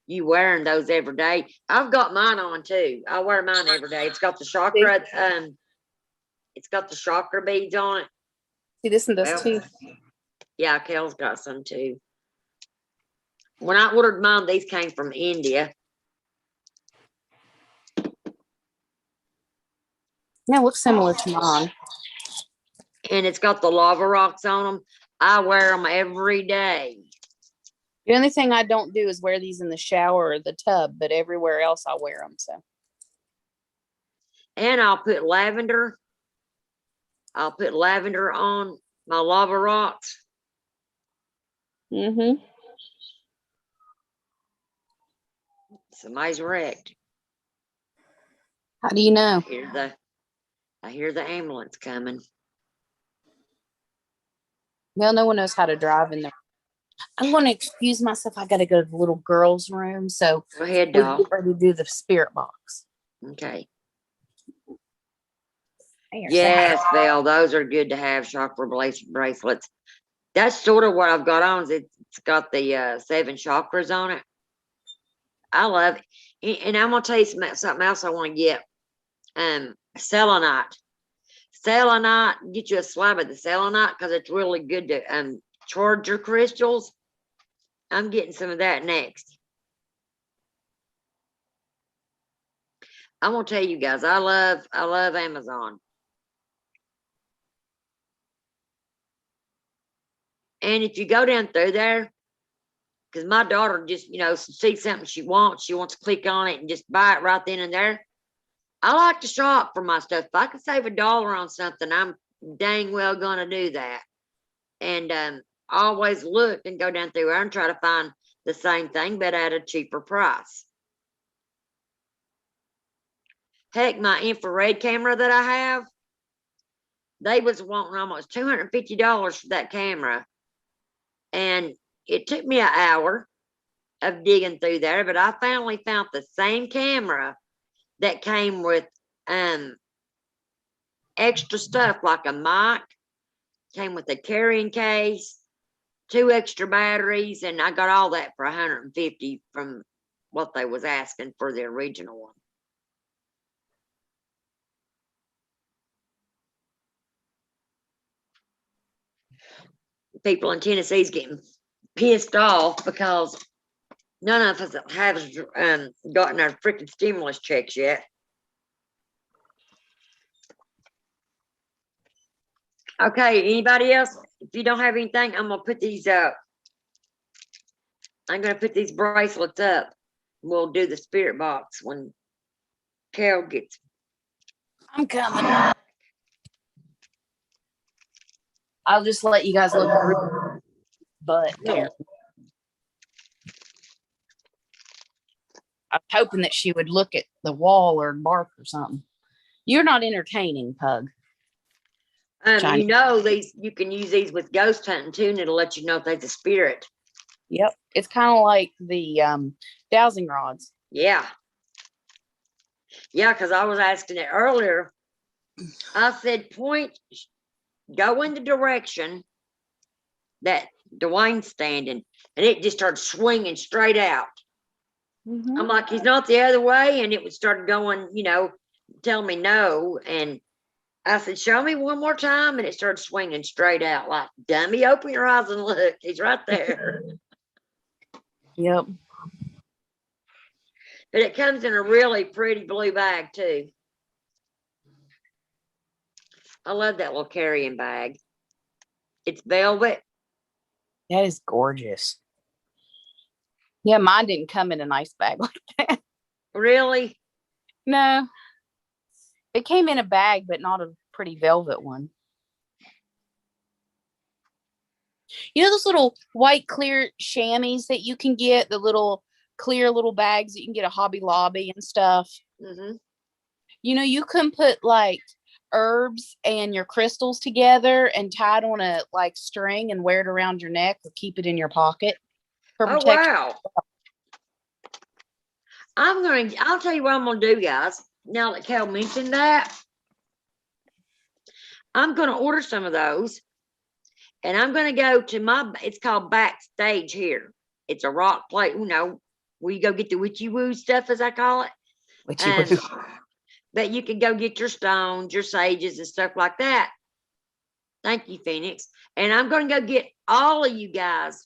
You wearing those every day. I've got mine on too. I wear mine every day. It's got the chakra, it's got the chakra beads on it. See, this one does Well, too. yeah, Kel's got some too. When I ordered mine, these came from India. Yeah, it looks similar to mine. And it's got the lava rocks on them. I wear them every day. The only thing I don't do is wear these in the shower or the tub, but everywhere else I wear them. So, And I'll put lavender. I'll put lavender on my lava rocks. Somebody's wrecked. How do you know? I hear the ambulance coming. Well, no one knows how to drive in there. I'm going to excuse myself. I got to go to the little girl's room. So Go ahead, we doll. get ready to do the spirit box. Okay. There, Yes, Val, those are good to have, chakra bracelets. That's sort of what I've got on. It's got the 7 chakras on it. I love it. And I'm gonna tell you something else I want to get. Selenite. Selenite, get you a slab of the selenite because it's really good to charge your crystals. I'm getting some of that next. I'm gonna tell you guys, I love Amazon. And if you go down through there, because my daughter just, sees something she wants to click on it and just buy it right then and there. I like to shop for my stuff. If I can save $1 on something, I'm dang well gonna do that. And always look and go down through there and try to find the same thing, but at a cheaper price. Heck, my infrared camera that I have, they was wanting almost $250 for that camera. And it took me an hour of digging through there, but I finally found the same camera that came with extra stuff like a mic, came with a carrying case, 2 extra batteries, and I got all that for $150 from what they was asking for the original one. People in Tennessee's getting pissed off because none of us have gotten our freaking stimulus checks yet. Okay, anybody else? If you don't have anything, I'm gonna put these up. I'm gonna put these bracelets up. We'll do the spirit box when Carol gets. I'm coming. I'll just let you guys look through. But there. I was hoping that she would look at the wall or bark or something. You're not entertaining, Pug. These you can use these with ghost hunting too, and it'll let you know if there's a spirit. Yep. It's kind of like the dowsing rods. Yeah. Yeah, because I was asking it earlier. I said, go in the direction that Dwayne's standing, and it just started swinging straight out. Mm-hmm. I'm like, he's not the other way, and it started going, telling me no, and I said, show me one more time, and it started swinging straight out like, dummy, open your eyes and look, he's right there. Yep. But it comes in a really pretty blue bag too. I love that little carrying bag. It's velvet. That is gorgeous. Yeah, mine didn't come in a nice bag like that. Really? No. It came in a bag, but not a pretty velvet one. You know those little white clear chamois that you can get, the little clear little bags that you can get at Hobby Lobby and stuff? Mm-hmm. You know, you can put like herbs and your crystals together and tie it on a like string and wear it around your neck or keep it in your pocket for Oh, protection. wow. I'll tell you what I'm going to do, guys. Now that Cal mentioned that, I'm going to order some of those. And I'm going to go to it's called Backstage here. It's a rock plate, where you go get the witchy woo stuff, as I call it. But you can go get your stones, your sages, and stuff like that. Thank you, Phoenix. And I'm going to go get all of you guys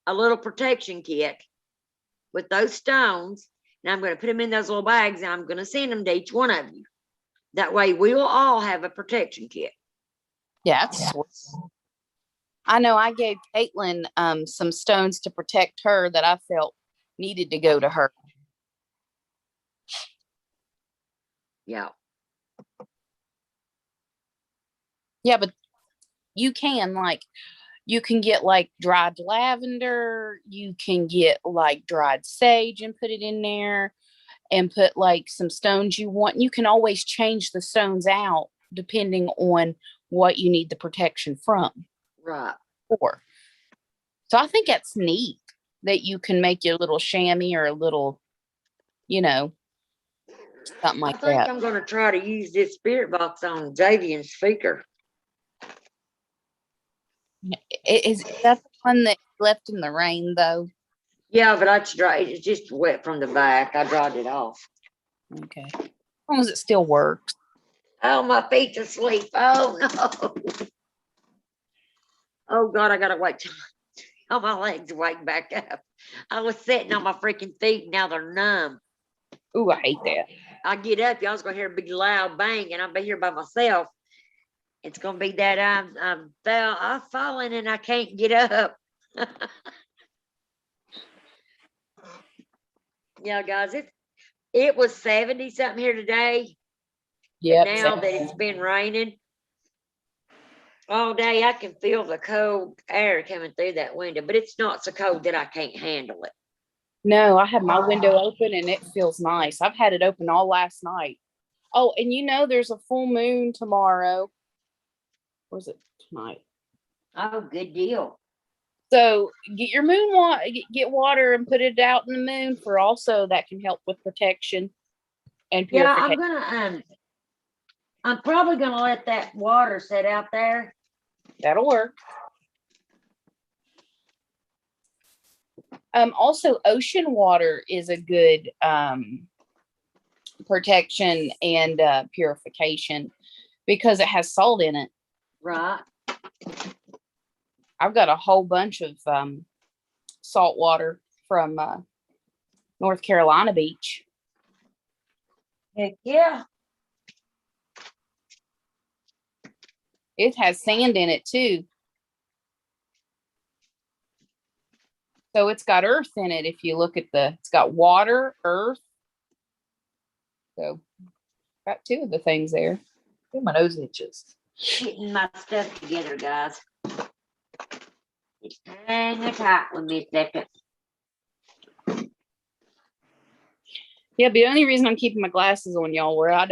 a little protection kit with those stones. And I'm going to put them in those little bags, and I'm going to send them to each one of you. That way, we will all have a protection kit. Yeah, that's sweet. I know I gave Caitlin some stones to protect her that I felt needed to go to her. Yeah. Yeah, but you can get like dried lavender, you can get like dried sage and put it in there and put like some stones you want. You can always change the stones out depending on what you need the protection from. Right. For. So I think that's neat that you can make your little chamois or a little, something like I think that. I'm going to try to use this spirit box on Javian's speaker. Is that the one that left in the rain though? Yeah, but that's dry. It's just wet from the back. I dried it off. Okay. As long as it still works. Oh, my feet's asleep. Oh, no. Oh, God, I got to wait till my legs wake back up. I was sitting on my freaking feet. Now they're numb. Ooh, I hate that. I get up. Y'all's going to hear a big loud bang, and I'll be here by myself. It's going to be that I've fallen and I can't get up. Yeah, guys, it was 70 something here today. Yeah. Now that it's been raining all day, I can feel the cold air coming through that window, but it's not so cold that I can't handle it. No, I have my window open and it feels nice. I've had it open all last night. Oh, and there's a full moon tomorrow. Or is it tonight? Oh, good deal. So get your get water and put it out in the moon for also that can help with protection and purification. Yeah, I'm probably gonna let that water sit out there. That'll work. Also, ocean water is a good protection and purification because it has salt in it. Right. I've got a whole bunch of salt water from North Carolina beach. Heck yeah. It has sand in it too. So it's got earth in it. If you look at it's got water, earth. So got two of the things there. Ooh, my nose itches. Getting my stuff together, guys. It's hanging tight with me a second. Yeah, but the only reason I'm keeping my glasses on, y'all, where I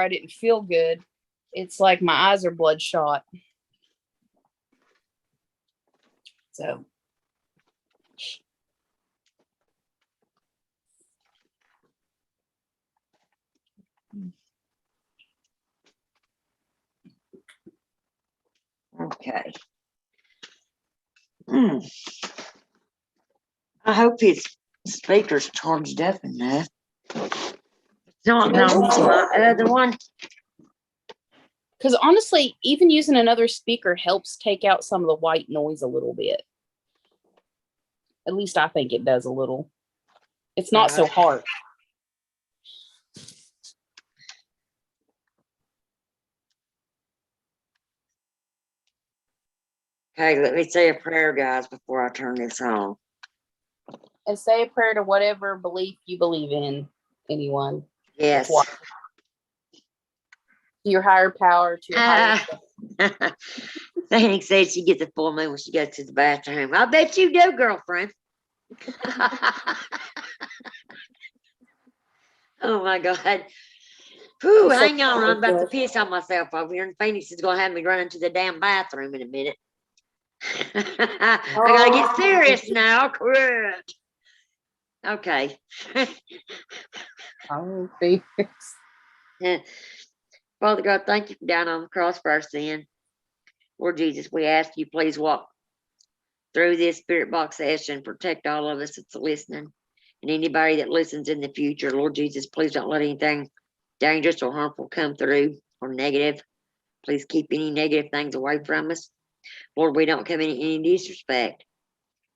didn't feel good, it's like my eyes are bloodshot. So. Okay. I hope his speaker's charged up enough. It's not the other one. Because honestly, even using another speaker helps take out some of the white noise a little bit. At least I think it does a little. It's not so hard. Okay, let me say a prayer, guys, before I turn this on. And say a prayer to whatever belief you believe in, anyone. Yes. To your higher power, to your higher self. Phoenix said she gets a full moon when she goes to the bathroom. I bet you do, girlfriend. Oh my God. Whew, It's hang so on. I'm about to good. piss on myself over here, and Phoenix is going to have me run into the damn bathroom in a minute. I gotta get serious now. Correct. Okay. Oh, Felix. Father God, thank you for down on the cross for our sin. Lord Jesus, we ask you please walk through this spirit box session, protect all of us that's listening, and anybody that listens in the future. Lord Jesus, please don't let anything dangerous or harmful come through or negative. Please keep any negative things away from us. Lord, we don't come in any disrespect.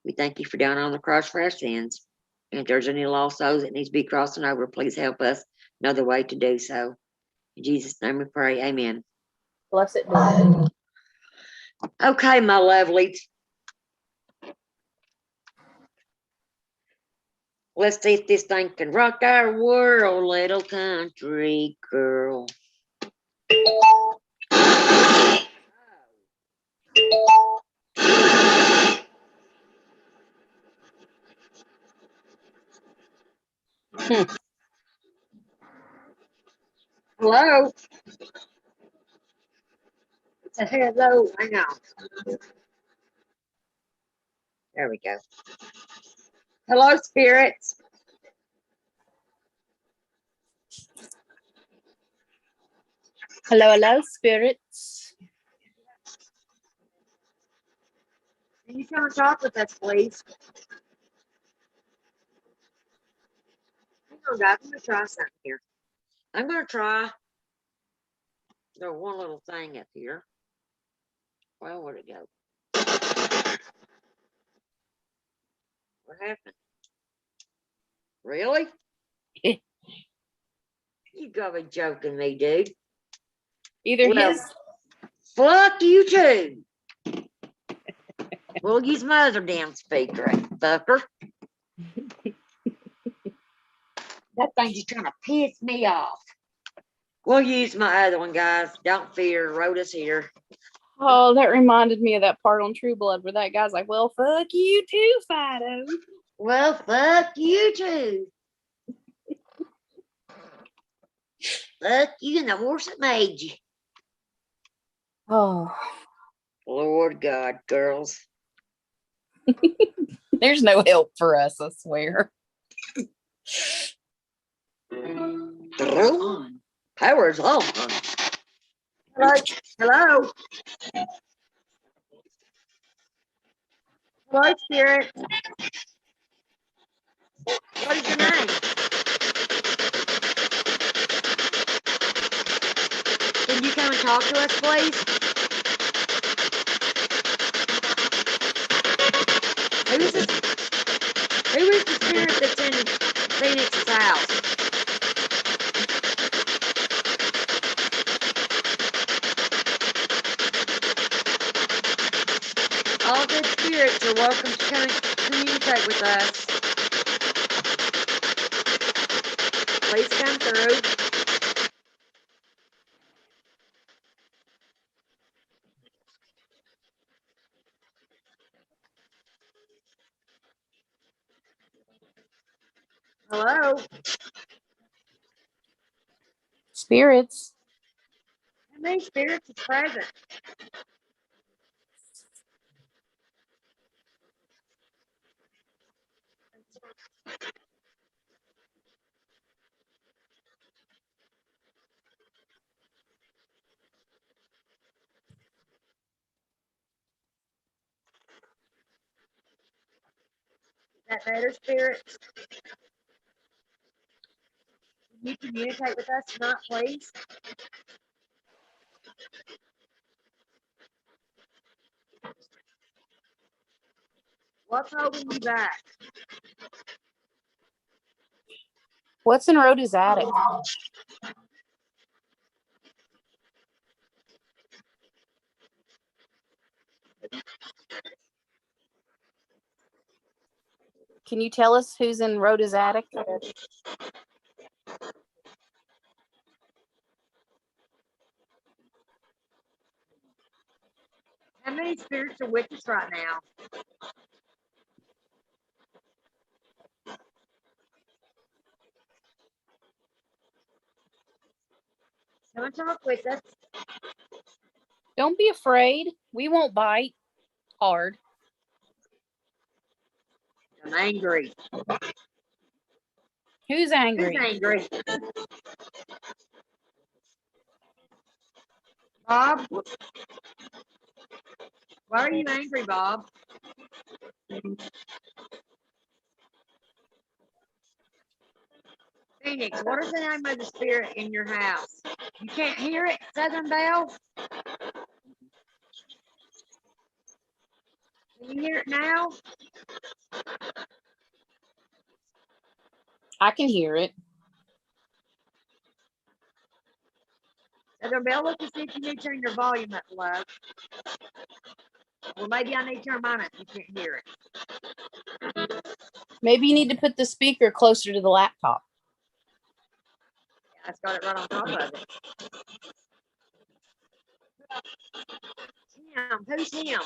We thank you for down on the cross for our sins. And if there's any lost souls that needs to be crossing over, please help us know the way to do so. In Jesus' name we pray. Amen. Blessed be. Okay, my lovelies. Let's see if this thing can rock our world, little country girl. Hello? It's a hello. Hang on. There we go. Hello, spirits. Hello, hello, spirits. Can you come and talk with us, please? Hang on, guys. I'm going to try something here. I'm going to try. There's one little thing up here. Well, where'd it go? What happened? Really? You gotta be joking me, dude. Either Well, his. fuck you too. We'll use my other damn speaker, fucker. That thing's just trying to piss me off. We'll use my other one, guys. Don't fear. Rhoda's here. Oh, that reminded me of that part on True Blood where that guy's like, well, fuck you too, Fido. Well, fuck you too. Fuck you and the horse that made you. Oh, Lord God, girls. there's no help for us, I swear. Power's on. Hello? Hello? Hello, spirit. What is your name? Can you come and talk to us, please? Who is the spirit that's in Phoenix's house? All good spirits are welcome to come and communicate with us. Please come through. Hello? Spirits. How many spirits is present? Is that better, spirits? Can you communicate with us tonight, please? What's holding you back? What's in Rhoda's attic? Can you tell us who's in Rhoda's attic? How many spirits are with us right now? Come and talk with us. Don't be afraid. We won't bite hard. I'm angry. Who's angry? Who's angry? Bob? Why are you angry, Bob? Phoenix, what is the name of the spirit in your house? You can't hear it, Southern Belle? Can you hear it now? I can hear it. Southern Belle, look and see if you need to turn your volume up, love. Well, maybe I need to turn mine up. You can't hear it. Maybe you need to put the speaker closer to the laptop. I got it right on top of it. Him. Who's him?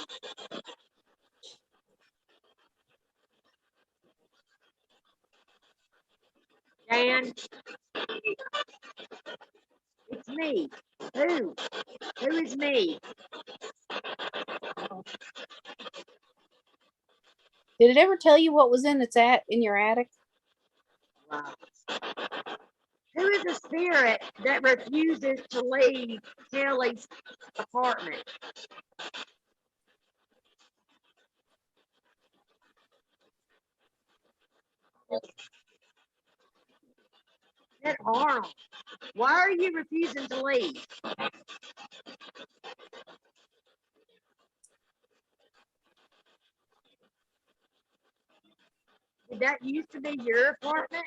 Dan? It's me. Who? Who is me? Did it ever tell you what was in your attic? Wow. Who is the spirit that refuses to leave Kelly's apartment? That Arnold. Why are you refusing to leave? Did that used to be your apartment?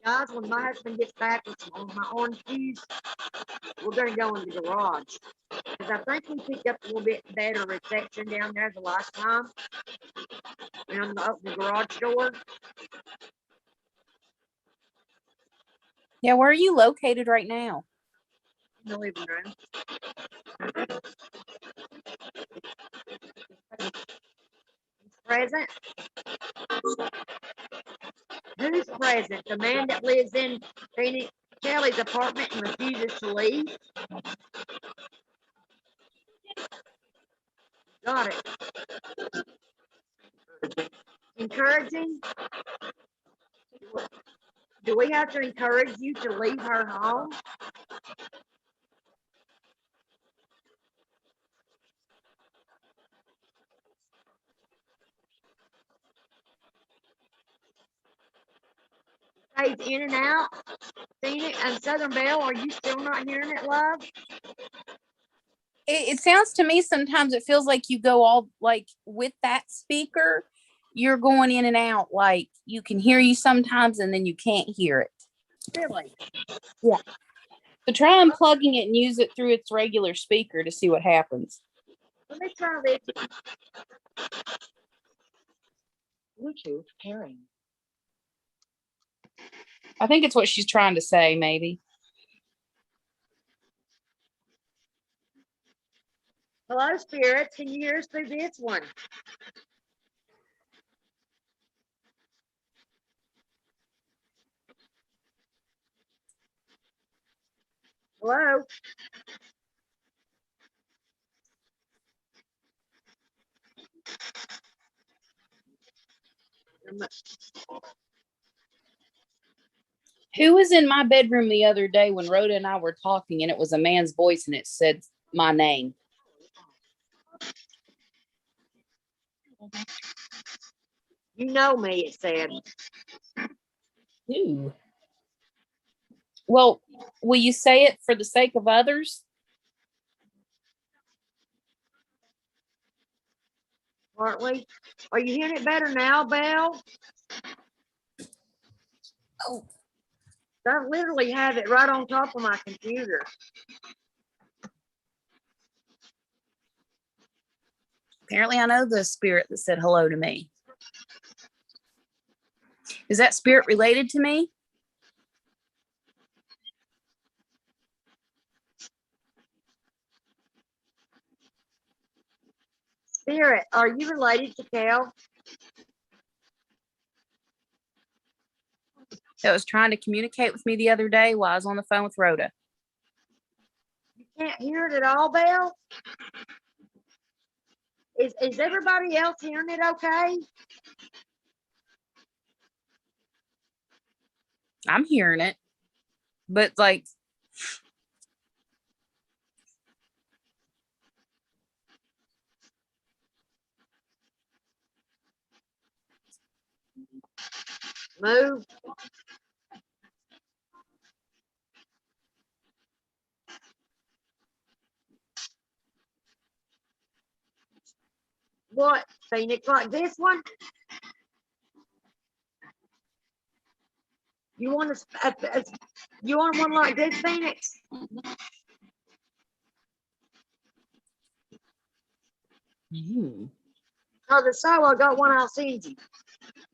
Guys, when my husband gets back with my orange juice, we're going to go in the garage. Because I think we picked up a little bit better reception down there the last time. And I'm going to open the garage door. Yeah, where are you located right now? In the living room. He's present. Who's present? The man that lives in Phoenix Kelly's apartment and refuses to leave? Got it. Encouraging? Do we have to encourage you to leave her home? Stays in and out. Phoenix and Southern Belle, are you still not hearing it, love? It sounds to me sometimes it feels like you go all like with that speaker, you're going in and out. Like you can hear you sometimes and then you can't hear it. Really? Yeah. So try unplugging it and use it through its regular speaker to see what happens. Let me try this. Bluetooth pairing. I think it's what she's trying to say, maybe. Hello, spirits. Can you hear us through this one? Hello? Who was in my bedroom the other day when Rhoda and I were talking and it was a man's voice and it said my name? You know me, it said. Who? Well, will you say it for the sake of others? Partly. Are you hearing it better now, Belle? Oh, I literally have it right on top of my computer. Apparently, I know the spirit that said hello to me. Is that spirit related to me? Spirit, are you related to Cal? That was trying to communicate with me the other day while I was on the phone with Rhoda. You can't hear it at all, Belle? Is everybody else hearing it okay? I'm hearing it, but like, Move. What, Phoenix, like this one? You want you want one like this, Phoenix? Oh, the so I got one. I'll send you.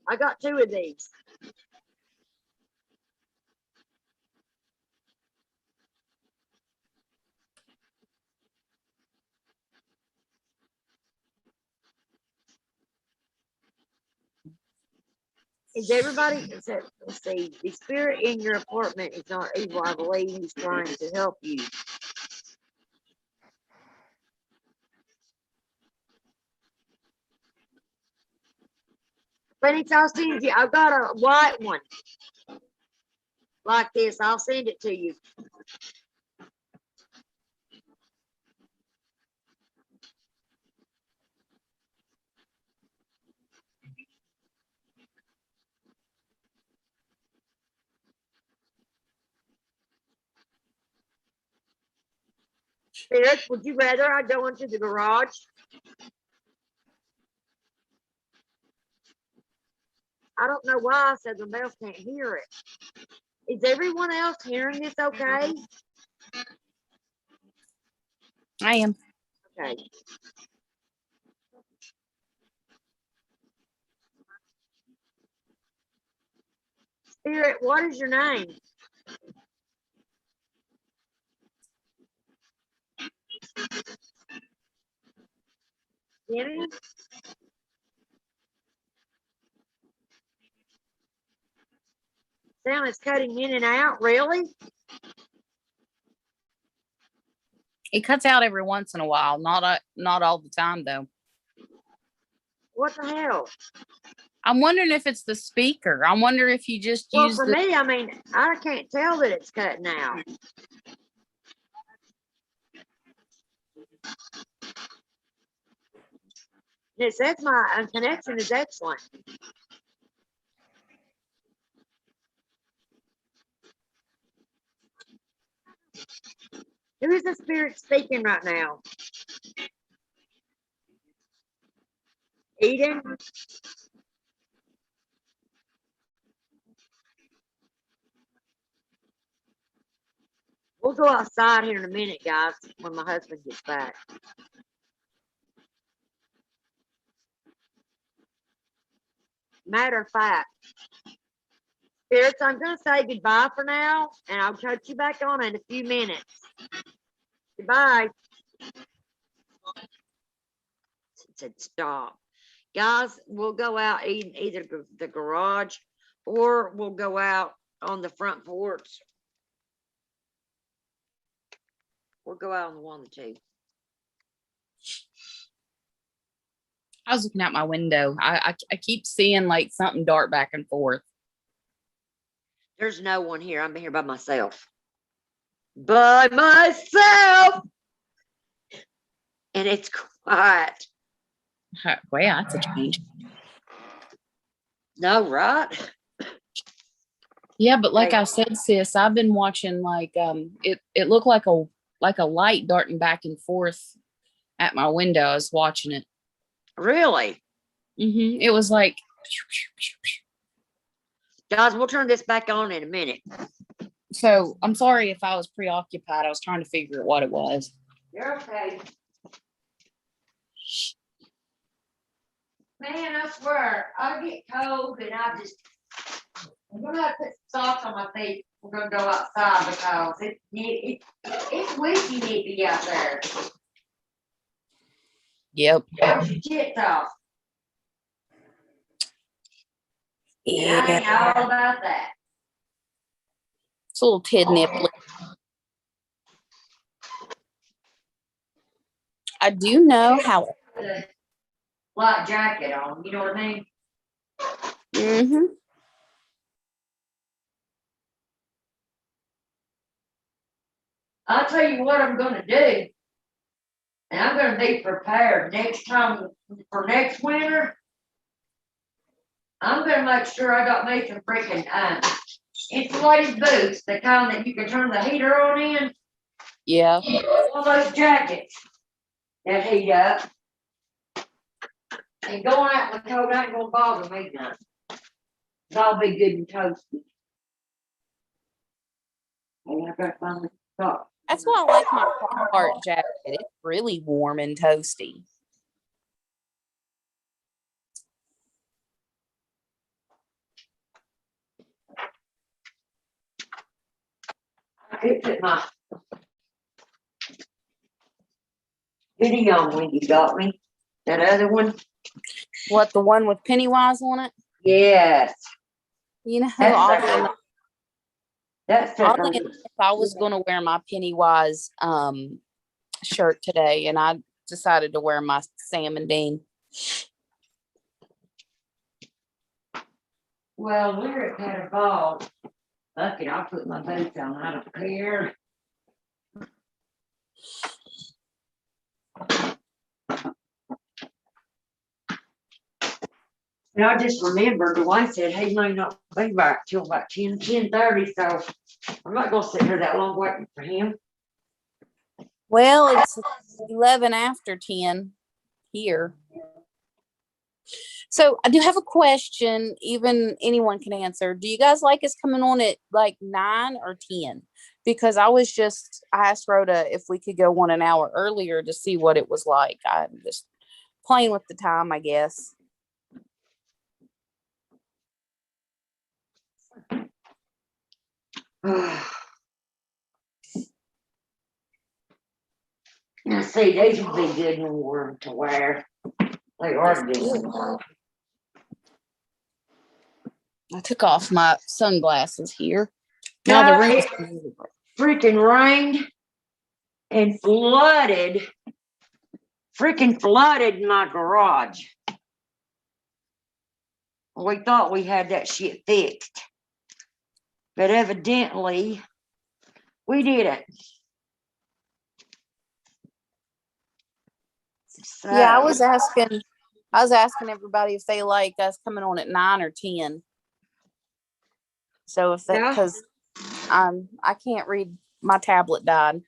I got two of these. Is everybody? Let's see. The spirit in your apartment is not evil. I believe he's trying to help you. Phoenix, I'll send you. I've got a white one like this. I'll send it to you. Spirit, would you rather I go into the garage? I don't know why I said the bells can't hear it. Is everyone else hearing this okay? I am. Okay. Spirit, what is your name? Jenny? Sound is cutting in and out, really? It cuts out every once in a while, not all the time though. What the hell? I'm wondering if it's the speaker. I wonder if you just Well, use for the. me, I mean, I can't tell that it's cutting out. It says my connection is excellent. Who is the spirit speaking right now? Eden? We'll go outside here in a minute, guys, when my husband gets back. Matter of fact, spirits, I'm going to say goodbye for now, and I'll catch you back on in a few minutes. Goodbye. It said stop. Guys, we'll go out either the garage or we'll go out on the front porch. We'll go out on the one of the two. I was looking out my window. I keep seeing like something dart back and forth. There's no one here. I'm here by myself. By myself. And it's quiet. Well, that's a change. No, right? Yeah, but like Right. I said, sis, I've been watching like it looked like a light darting back and forth at my window. I was watching it. Really? It was like Guys, we'll turn this back on in a minute. So I'm sorry if I was preoccupied. I was trying to figure out what it was. You're okay. Man, I swear, I get cold and I'm gonna have to put socks on my feet. We're gonna go outside because it's windy nippy out there. Yep. Wash your tits off. And I ain't Yeah. all about that. It's a little tid nipply. I do know how. Put a light jacket on, you know what I mean? Mm-hmm. I'll tell you what I'm gonna do. And I'm gonna be prepared next time for next winter. I'm gonna make sure I got me some freaking insulated boots, the kind that you can turn the heater on in. Yeah. All those jackets that heat up. And going out in the cold ain't gonna bother me none. I'll be good and toasty. And I got finally stop. That's why I like my Carhartt jacket. It's really warm and toasty. I could put my video on when you got me. That other one. What, the one with Pennywise on it? Yes. You know, That's oddly the- enough, That's oddly the. enough, I was going to wear my Pennywise shirt today, and I decided to wear my Sam and Dean. Well, Lyric had a ball. Fuck it, I'll put my boots on. I don't care. And I just remembered Dwayne said he may not be back till about 10:30, so I'm not gonna sit here that long waiting for him. Well, it's 11 after 10 here. So I do have a question, even anyone can answer. Do you guys like us coming on at like 9 or 10? Because I asked Rhoda if we could go 1 hour earlier to see what it was like. I'm just playing with the time, I guess. Now, see, these would be good and warm to wear. They are good. I took off my sunglasses here. Now the room is Freaking rained and freaking flooded my garage. We thought we had that shit fixed, but evidently we didn't. So, Yeah, I was asking everybody if they like us coming on at 9 or 10. So if that, Yeah. because I can't read, my tablet died.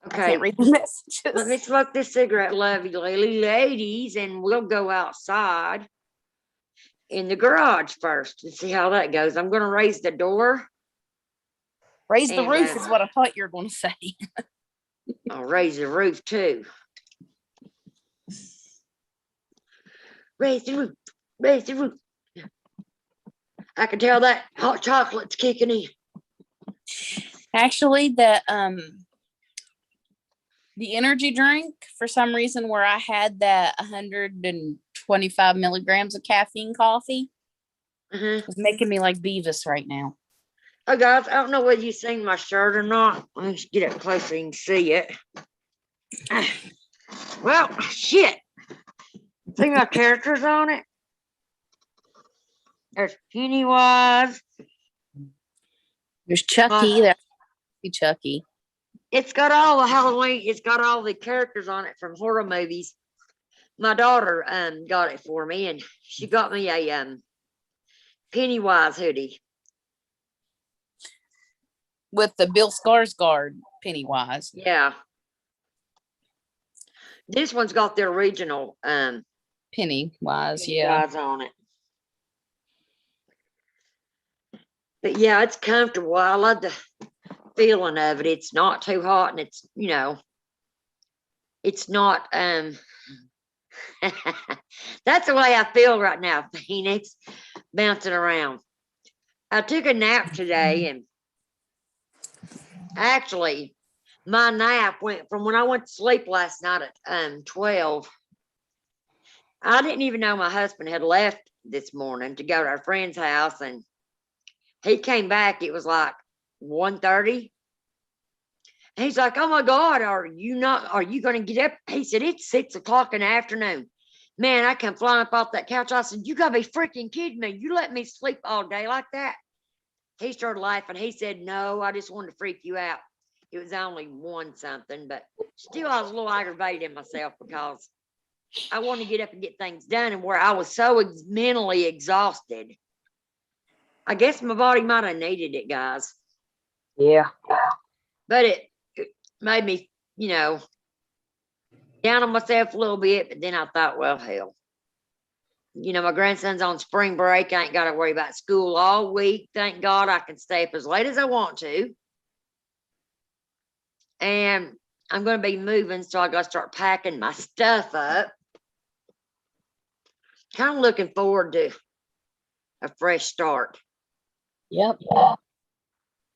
I okay, can't read the messages. let me smoke this cigarette, lovely ladies, and we'll go outside in the garage first and see how that goes. I'm gonna raise the door. Raise the and, roof is what I thought you were going to say. I'll raise the roof too. Raise the roof. Raise the roof. I can tell that hot chocolate's kicking in. Actually, the energy drink, for some reason, where I had that 125 milligrams of caffeine coffee, is making me like Beavis right now. Oh, guys, I don't know whether you've seen my shirt or not. Let me just get up closer so you can see it. Well, shit. See my characters on it? There's Pennywise. There's Chucky. That's Chucky. It's got all the Halloween. It's got all the characters on it from horror movies. My daughter got it for me, and she got me a Pennywise hoodie With the Bill Skarsgård Pennywise. Yeah. This one's got the original Pennywise, yeah. Pennywise on it. But yeah, it's comfortable. I love the feeling of it. It's not too hot, and it's, it's not, that's the way I feel right now, Phoenix, bouncing around. I took a nap today, and actually, my nap went from when I went to sleep last night at 12. I didn't even know my husband had left this morning to go to our friend's house, and he came back. It was like 1:30. And he's like, "Oh my God, are you going to get up?" He said, "It's 6 o'clock in the afternoon." Man, I come flying up off that couch. I said, "You gotta be freaking kidding me. You let me sleep all day like that?" He started laughing. He said, "No, I just wanted to freak you out. It was only one something," but still I was a little aggravated in myself because I wanted to get up and get things done, and where I was so mentally exhausted. I guess my body might have needed it, guys. Yeah. But it made me, down on myself a little bit. But then I thought, well, hell, my grandson's on spring break. I ain't got to worry about school all week. Thank God I can stay up as late as I want to. And I'm going to be moving, so I got to start packing my stuff up. Kind of looking forward to a fresh start. Yep.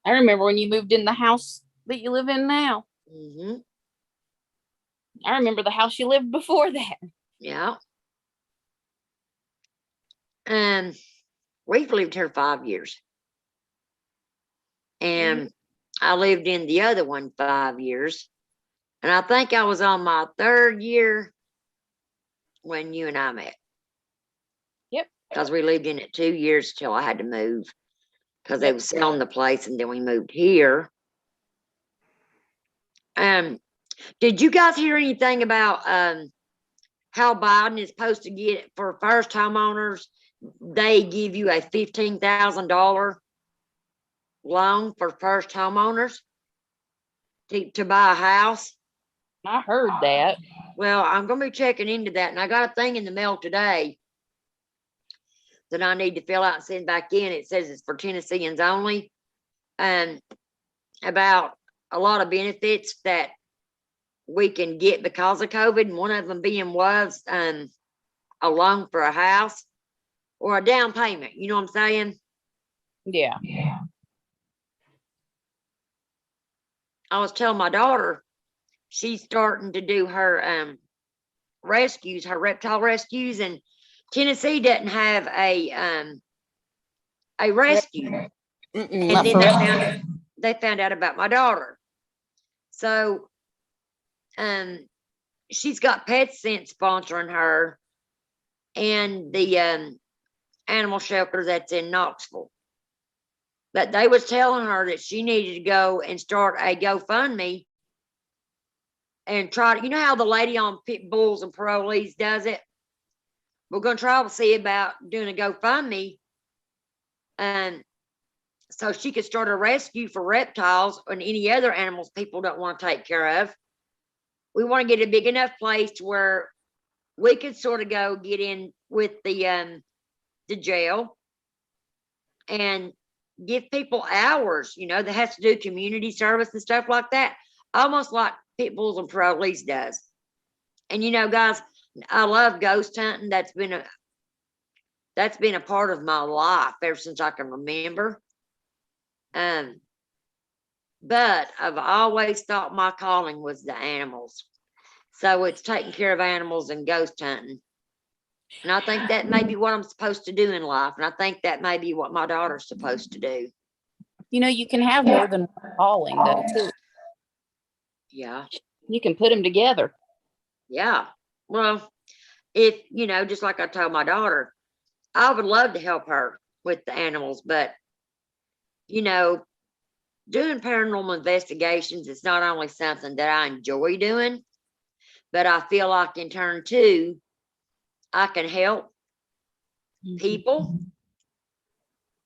I remember when you moved in the house that you live in now. Mm-hmm. I remember the house you lived before that. Yeah. And we've lived here 5 years. And I lived in the other one 5 years. And I think I was on my 3rd year when you and I met. Yep. Because we lived in it 2 years till I had to move. Because they Yep. were selling the place, and then we moved here. Did you guys hear anything about how Biden is supposed to get for first homeowners? They give you a $15,000 loan for first homeowners to buy a house. I heard that. Well, I'm going to be checking into that, and I got a thing in the mail today that I need to fill out and send back in. It says it's for Tennesseans only, and about a lot of benefits that we can get because of COVID, and one of them was a loan for a house or a down payment. You know what I'm saying? Yeah. I was telling my daughter she's starting to do her rescues, her reptile rescues, and Tennessee doesn't have a rescue. And then they found out about my daughter. So she's got PetSense sponsoring her and the animal shelter that's in Knoxville. But they was telling her that she needed to go and start a GoFundMe and try to, you know how the lady on Pit Bulls and Parolees does it? We're going to try to see about doing a GoFundMe, so she could start a rescue for reptiles and any other animals people don't want to take care of. We want to get a big enough place where we could sort of go get in with the jail and give people hours, that has to do community service and stuff like that, almost like Pit Bulls and Parolees does. And guys, I love ghost hunting. That's been a part of my life ever since I can remember. But I've always thought my calling was the animals. So it's taking care of animals and ghost hunting. And I think that may be what I'm supposed to do in life. And I think that may be what my daughter's supposed to do. You can have more than one calling, though, too. Yeah. You can put them together. Yeah. Well, if, just like I told my daughter, I would love to help her with the animals, but, doing paranormal investigations is not only something that I enjoy doing, but I feel like in turn too, I can help people,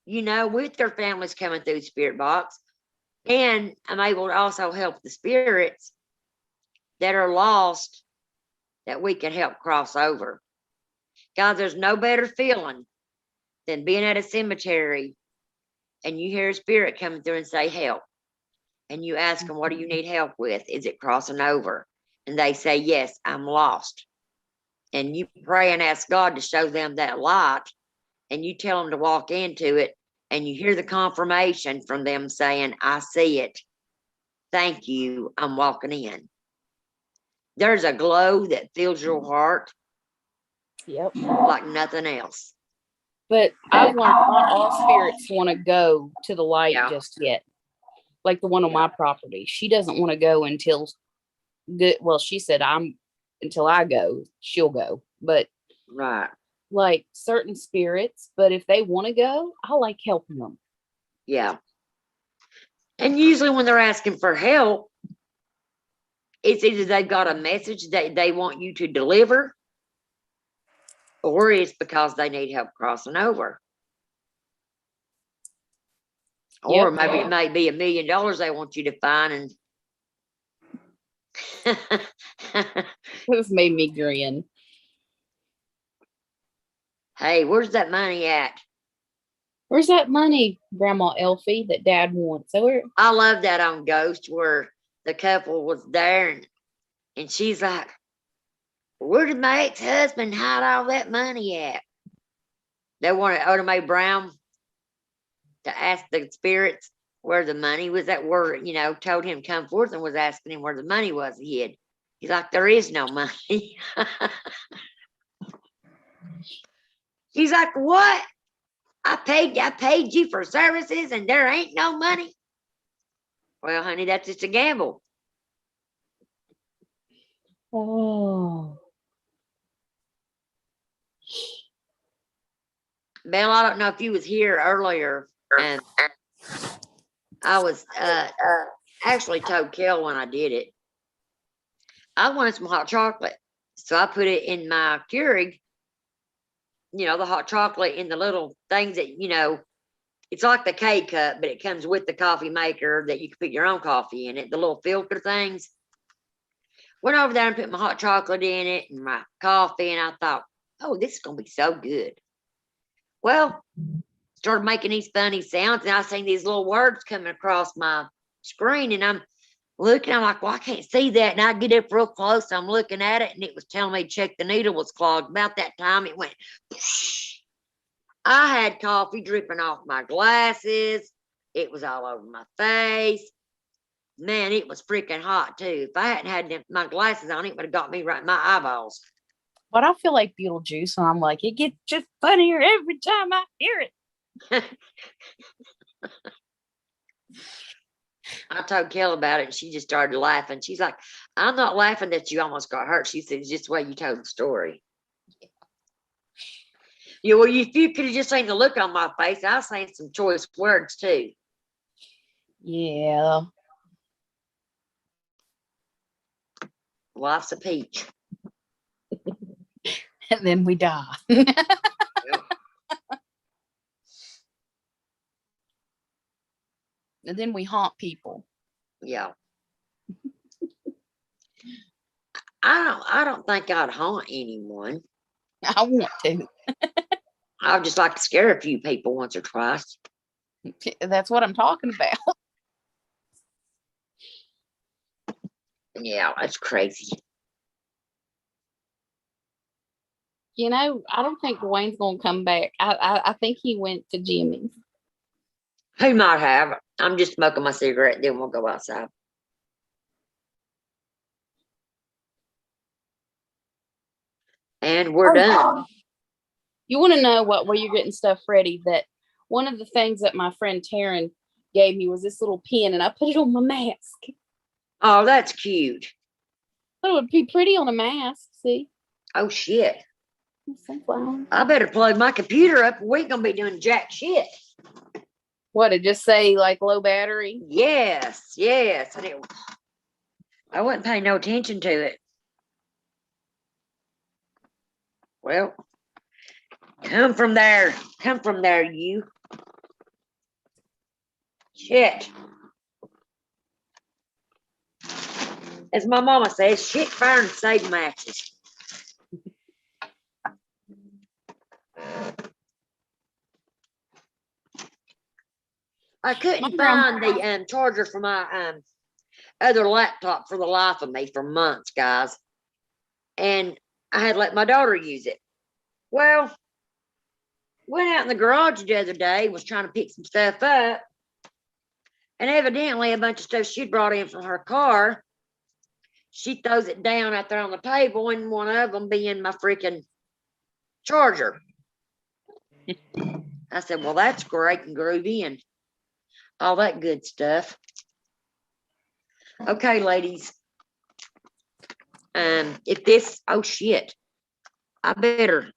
with their families coming through Spirit Box. And I'm able to also help the spirits that are lost that we can help cross over. Guys, there's no better feeling than being at a cemetery and you hear a spirit coming through and say, help. And you ask them, what do you need help with? Is it crossing over? And they say, yes, I'm lost. And you pray and ask God to show them that light, and you tell them to walk into it, and you hear the confirmation from them saying, I see it. Thank you. I'm walking in. There's a glow that fills your heart Yep. like nothing else. But I've learned not all spirits want to go to the light Yeah. just yet. Like the one on my property. She doesn't want to go until she said until I go, she'll go. But Right. like certain spirits, but if they want to go, I like helping them. Yeah. And usually when they're asking for help, it's either they've got a message that they want you to deliver, or it's because they need help crossing over. Or maybe it may be $1 million they want you to find. And This made me grin. hey, where's that money at? Where's that money, Grandma Elfie, that Dad wants? So I love that on Ghost where the couple was there and she's like, where did my ex-husband hide all that money at? They wanted Oda Mae Brown to ask the spirits where the money was at, where, told him to come forth, and was asking him where the money was hid. He's like, there is no money. He's like, what? I paid you for services and there ain't no money. Well, honey, that's just a gamble. oh, Belle, I don't know if you was here earlier, and I was actually told Kel when I did it, I wanted some hot chocolate. So I put it in my Keurig, the hot chocolate in the little things that, it's like the K cup, but it comes with the coffee maker that you can put your own coffee in it, the little filter things. Went over there and put my hot chocolate in it and my coffee, and I thought, oh, this is going to be so good. Well, started making these funny sounds, and I seen these little words coming across my screen, and I'm looking, I'm like, well, I can't see that. And I get up real close, I'm looking at it, and it was telling me check the needle was clogged. About that time, it went, whoosh. I had coffee dripping off my glasses. It was all over my face. Man, it was freaking hot, too. If I hadn't had my glasses on, it would have got me right in my eyeballs. but I feel like Beetlejuice, and I'm like, it gets just funnier every time I hear it. I told Kel about it, and she just started laughing. She's like, I'm not laughing that you almost got hurt. She said, it's just the way you told the story. Yeah, well, if you could have just seen the look on my face, I was saying some choice words, too. Yeah. Life's a peach. And then we die. Yep. And then we haunt people. Yeah. I don't think I'd haunt anyone. I want to. I'd just like to scare a few people once or twice. That's what I'm talking about. Yeah, that's crazy. I don't think Dwayne's gonna come back. I think he went to Jimmy's. He might have. I'm just smoking my cigarette, then we'll go outside. And we're done. You want to know where you're getting stuff ready? That one of the things that my friend Taryn gave me was this little pin, and I put it on my mask. Oh, that's cute. But it would be pretty on a mask. See? Oh, shit. Sunflower. I better plug my computer up. We ain't gonna be doing jack shit. What, did it just say like low battery? Yes. And I wasn't paying no attention to it. Well, come from there, you. Shit. As my mama says, shit, fire, and save matches. I couldn't grandma- find the charger for my other laptop for the life of me for months, guys. And I had let my daughter use it. Well, went out in the garage the other day, was trying to pick some stuff up, and evidently a bunch of stuff she'd brought in from her car, she throws it down out there on the table, and one of them being my freaking charger. I said, well, that's great and groovy and all that good stuff. Okay, ladies. If this, oh shit, I better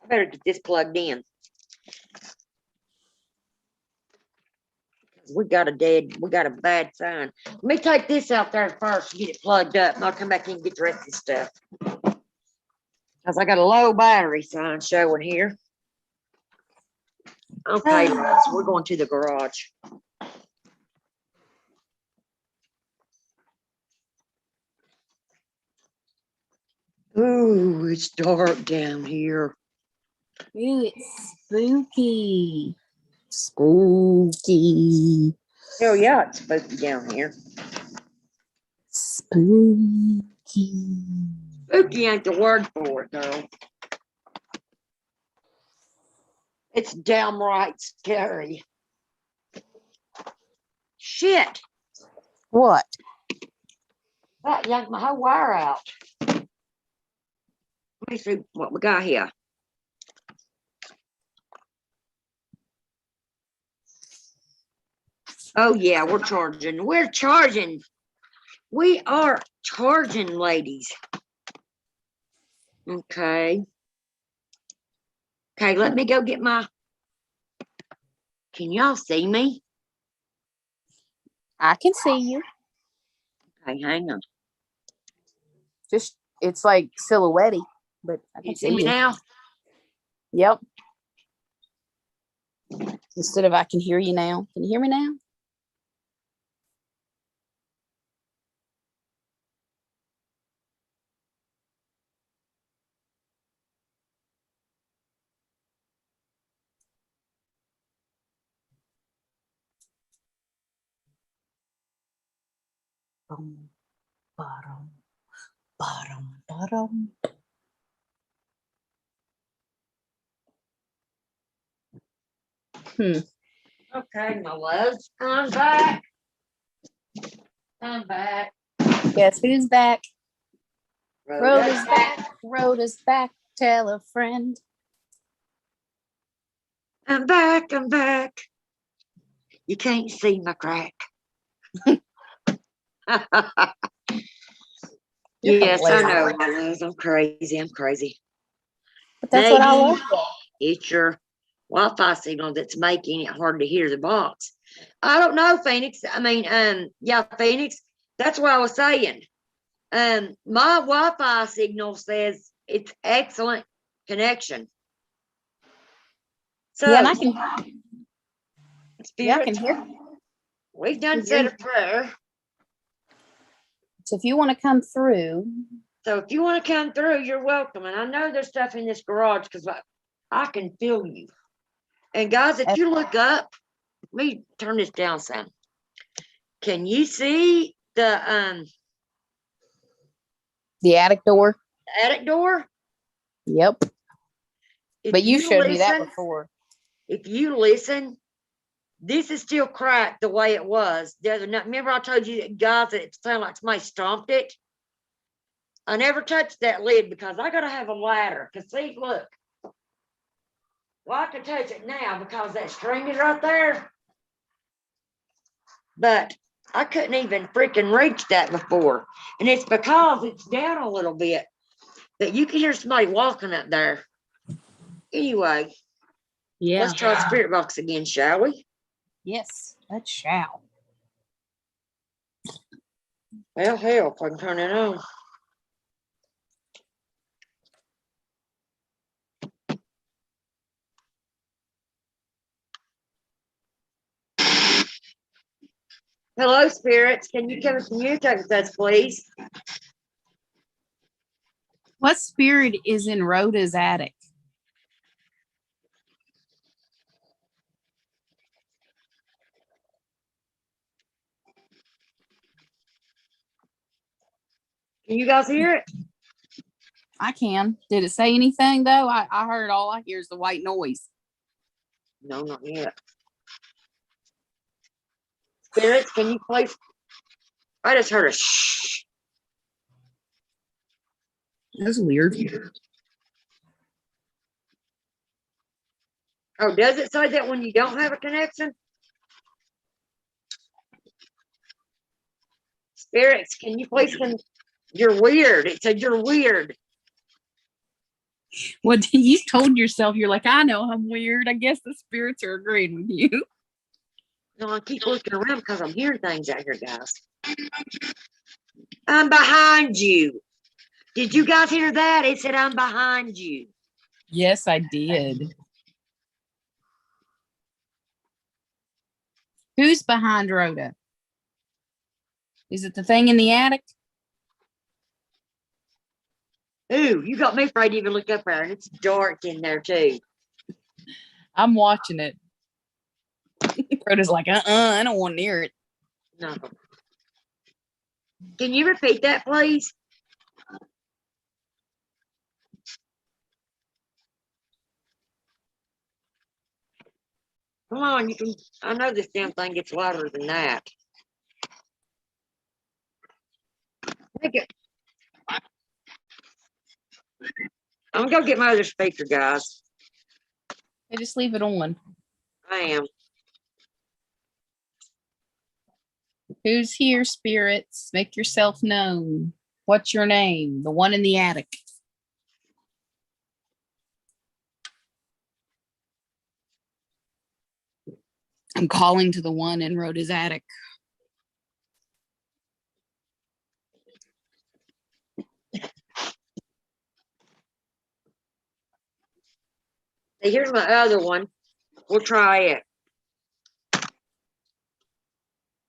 get this plugged in. We got a bad sign. Let me take this out there first, get it plugged up, and I'll come back in and get the rest of this stuff. Cause I got a low battery sign showing here. Okay, so we're going to the garage. Ooh, it's dark down here. Ooh, it's spooky. Spooky. Hell yeah, it's spooky down here. Spooky. Spooky ain't the word for it, though. It's downright scary. Shit, What? that yanked my whole wire out. Let me see what we got here. Oh yeah, we're charging. We're charging. We are charging, ladies. Okay. Okay, let me go get my. Can y'all see me? I can see you. Okay, hang on. Just it's like silhouette, but I You can see me now? Yep. Instead of I can hear you now. Can you hear me now? Boom, bottom, bottom, bottom. Okay, my loves, I'm back. I'm back. Guess who's back? Rhoda's Rhoda's back. Tell a friend. I'm back. I'm back. You can't see my crack. You're Yes, I know, hilarious. my loves. I'm crazy. I'm crazy. But that's what I Maybe love. it's your Wi-Fi signal that's making it hard to hear the box. I don't know, Phoenix. I mean, yeah, Phoenix. That's what I was saying. My Wi-Fi signal says it's excellent connection. So, Yeah, and I can. Yeah, I can spirits, hear. we've done Can said hear a prayer. So if you want to come through, So if you want to come through, you're welcome. And I know there's stuff in this garage because I can feel you. And guys, if you look up, let me turn this down some. Can you see the attic door. attic door? Yep. If But you showed me that listen- before. If you listen, this is still cracked the way it was the other night. Remember I told you guys that it sounded like somebody stomped it? I never touched that lid because I gotta have a ladder. Cause see, look. Well, I can touch it now because that string is right there. But I couldn't even freaking reach that before. And it's because it's down a little bit that you can hear somebody walking up there. Anyway, Yeah. let's try spirit box again, shall we? Yes, let's shall. Well, hell, if I can turn it on. Hello, spirits. Can you come and communicate with us, please? What spirit is in Rhoda's attic? Can you guys hear it? I can. Did it say anything though? I heard all I hear is the white noise. No, not yet. Spirits, can you please? I just heard a shh. That's weird. Oh, does it say that when you don't have a connection? Spirits, can you please? You're weird. It said you're weird. Well, you told yourself, you're like, I know I'm weird. I guess the spirits are agreeing with you. No, I keep looking around because I'm hearing things out here, guys. I'm behind you. Did you guys hear that? It said I'm behind you. Yes, I did. Who's behind Rhoda? Is it the thing in the attic? Ooh, you got me afraid to even look up there, and it's dark in there too. I'm watching it. Rhoda's like, I don't want near it. No. Can you repeat that, please? Come on, you can. I know this damn thing gets louder than that. Make it. I'm gonna go get my other speaker, guys. They just leave it on. I am. Who's here, spirits? Make yourself known. What's your name? The one in the attic. I'm calling to the one in Rhoda's attic. Hey, here's my other one. We'll try it.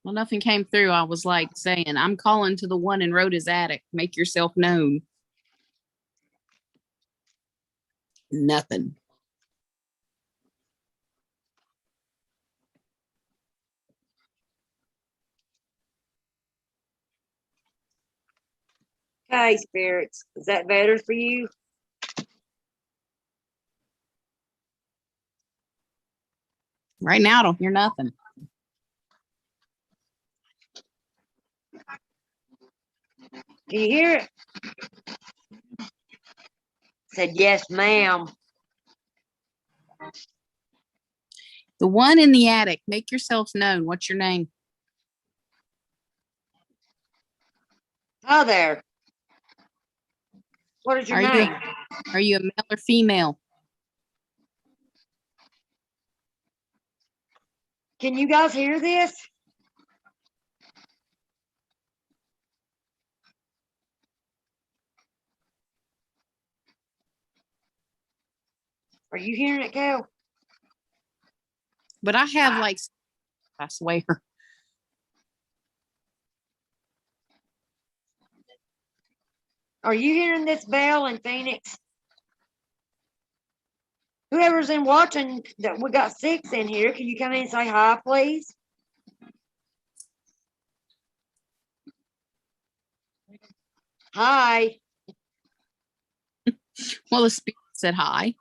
Well, nothing came through. I was like saying, I'm calling to the one in Rhoda's attic. Make yourself known. Nothing. Okay, spirits. Is that better for you? Right now, I don't hear nothing. Can you hear it? Said yes, ma'am. The one in the attic. Make yourself known. What's your name? Hi there. What is your name? Are you a male or female? Can you guys hear this? Are you hearing it, Cal? But I have like, I swear. Are you hearing this bell in Phoenix? Whoever's in watching, that we got 6 in here. Can you come in and say hi, please? Hi. Well, the spirit said hi.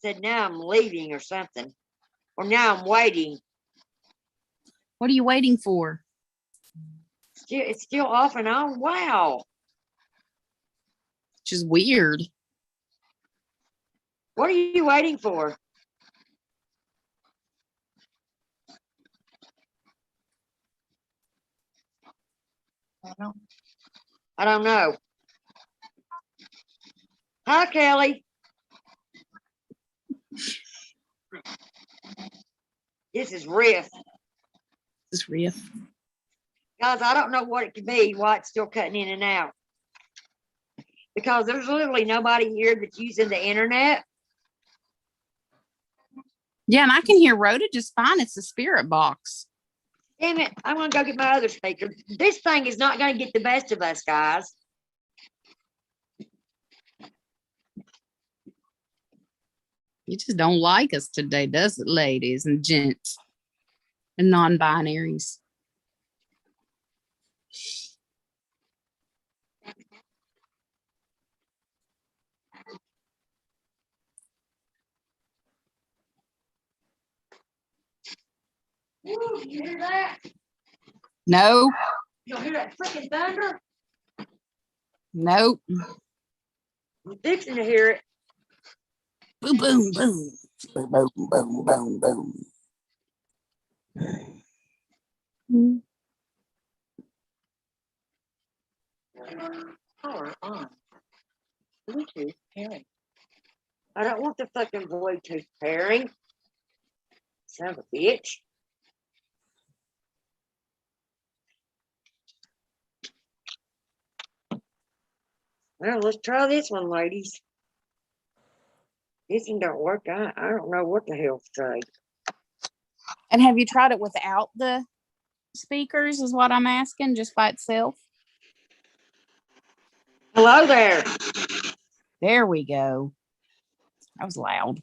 Said now I'm leaving or something. Or now I'm waiting. What are you waiting for? It's still off and on. Wow. Which is weird. What are you waiting for? I don't know. Hi, Kelly. This is Riff. This is Riff. Guys, I don't know what it could be, why it's still cutting in and out. Because there's literally nobody here that's using the internet. Yeah, and I can hear Rhoda just fine. It's the spirit box. Damn it, I'm gonna go get my other speaker. This thing is not gonna get the best of us, guys. You just don't like us today, does it, ladies and gents and non-binaries? Woo, you hear that? No, You hear that freaking thunder? nope. I'm fixing to hear it. Boom, boom, boom. Boom, boom, boom, boom, boom. Power on. Bluetooth pairing. I don't want the fucking Bluetooth pairing. Son of a bitch. Well, let's try this one, ladies. This one don't work. I don't know what the hell to say. And have you tried it without the speakers, is what I'm asking, just by itself? Hello there. There we go. That was loud.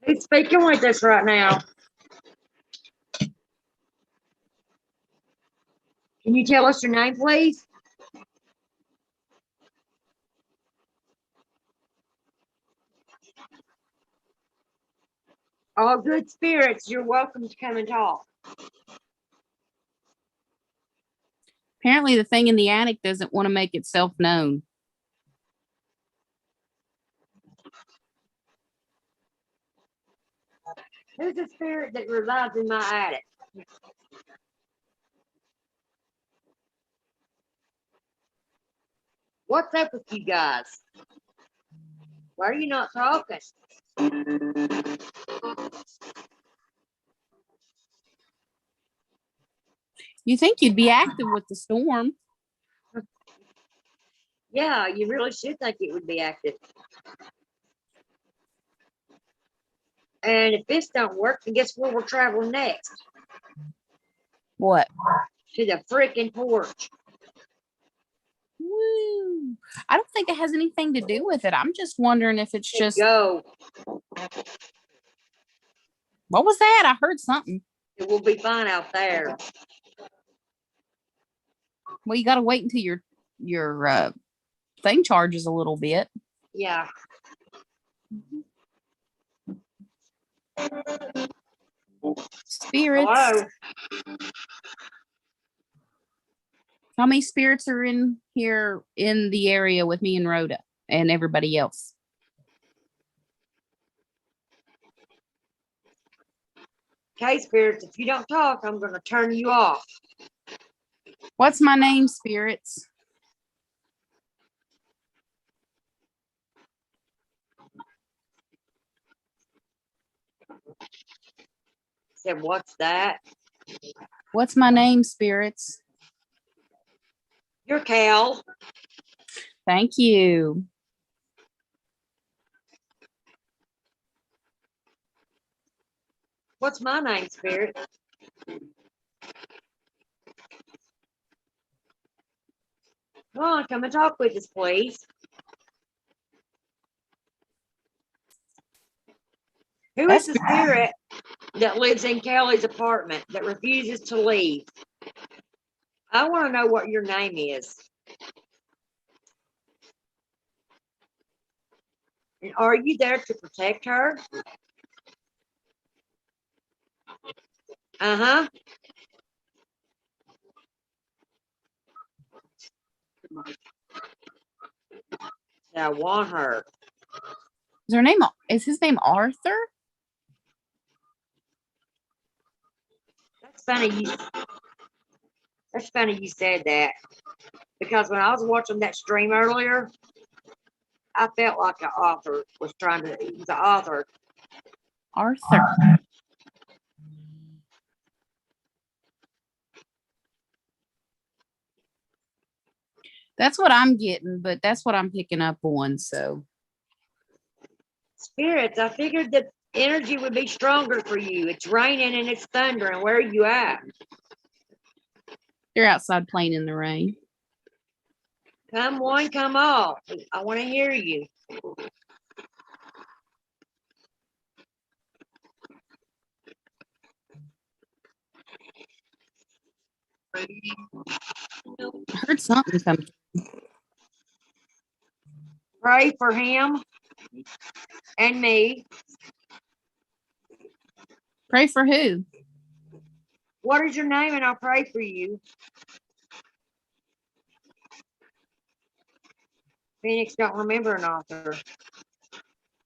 Who's speaking with us right now? Can you tell us your name, please? All good spirits, you're welcome to come and talk. Apparently the thing in the attic doesn't want to make itself known. Who's the spirit that resides in my attic? What's up with you guys? Why are you not talking? You think you'd be active with the storm. Yeah, you really should think it would be active. And if this don't work, then guess where we're traveling next? What? To the freaking porch. Woo. I don't think it has anything to do with it. I'm just wondering if it's just. Go. What was that? I heard something. It will be fine out there. Well, you got to wait until your thing charges a little bit. Yeah. Spirits. Hello. How many spirits are in here in the area with me and Rhoda and everybody else? Okay, spirits, if you don't talk, I'm going to turn you off. What's my name, spirits? Said, what's that? What's my name, spirits? You're Cal. Thank you. What's my name, spirit? Come on, come and talk with us, please. Who is the spirit that lives in Kelly's apartment that refuses to leave? I want to know what your name is. And are you there to protect her? Uh-huh. I want her. Is his name Arthur? That's funny you said that. Because when I was watching that stream earlier, I felt like an author was trying to, he was the author. Arthur. That's what I'm getting, but that's what I'm picking up on. So, Spirits, I figured that energy would be stronger for you. It's raining and it's thundering. Where are you at? they're outside playing in the rain. Come one, come all. I want to hear you. I heard something come. Pray for him and me. Pray for who? What is your name? And I'll pray for you. Phoenix don't remember an author.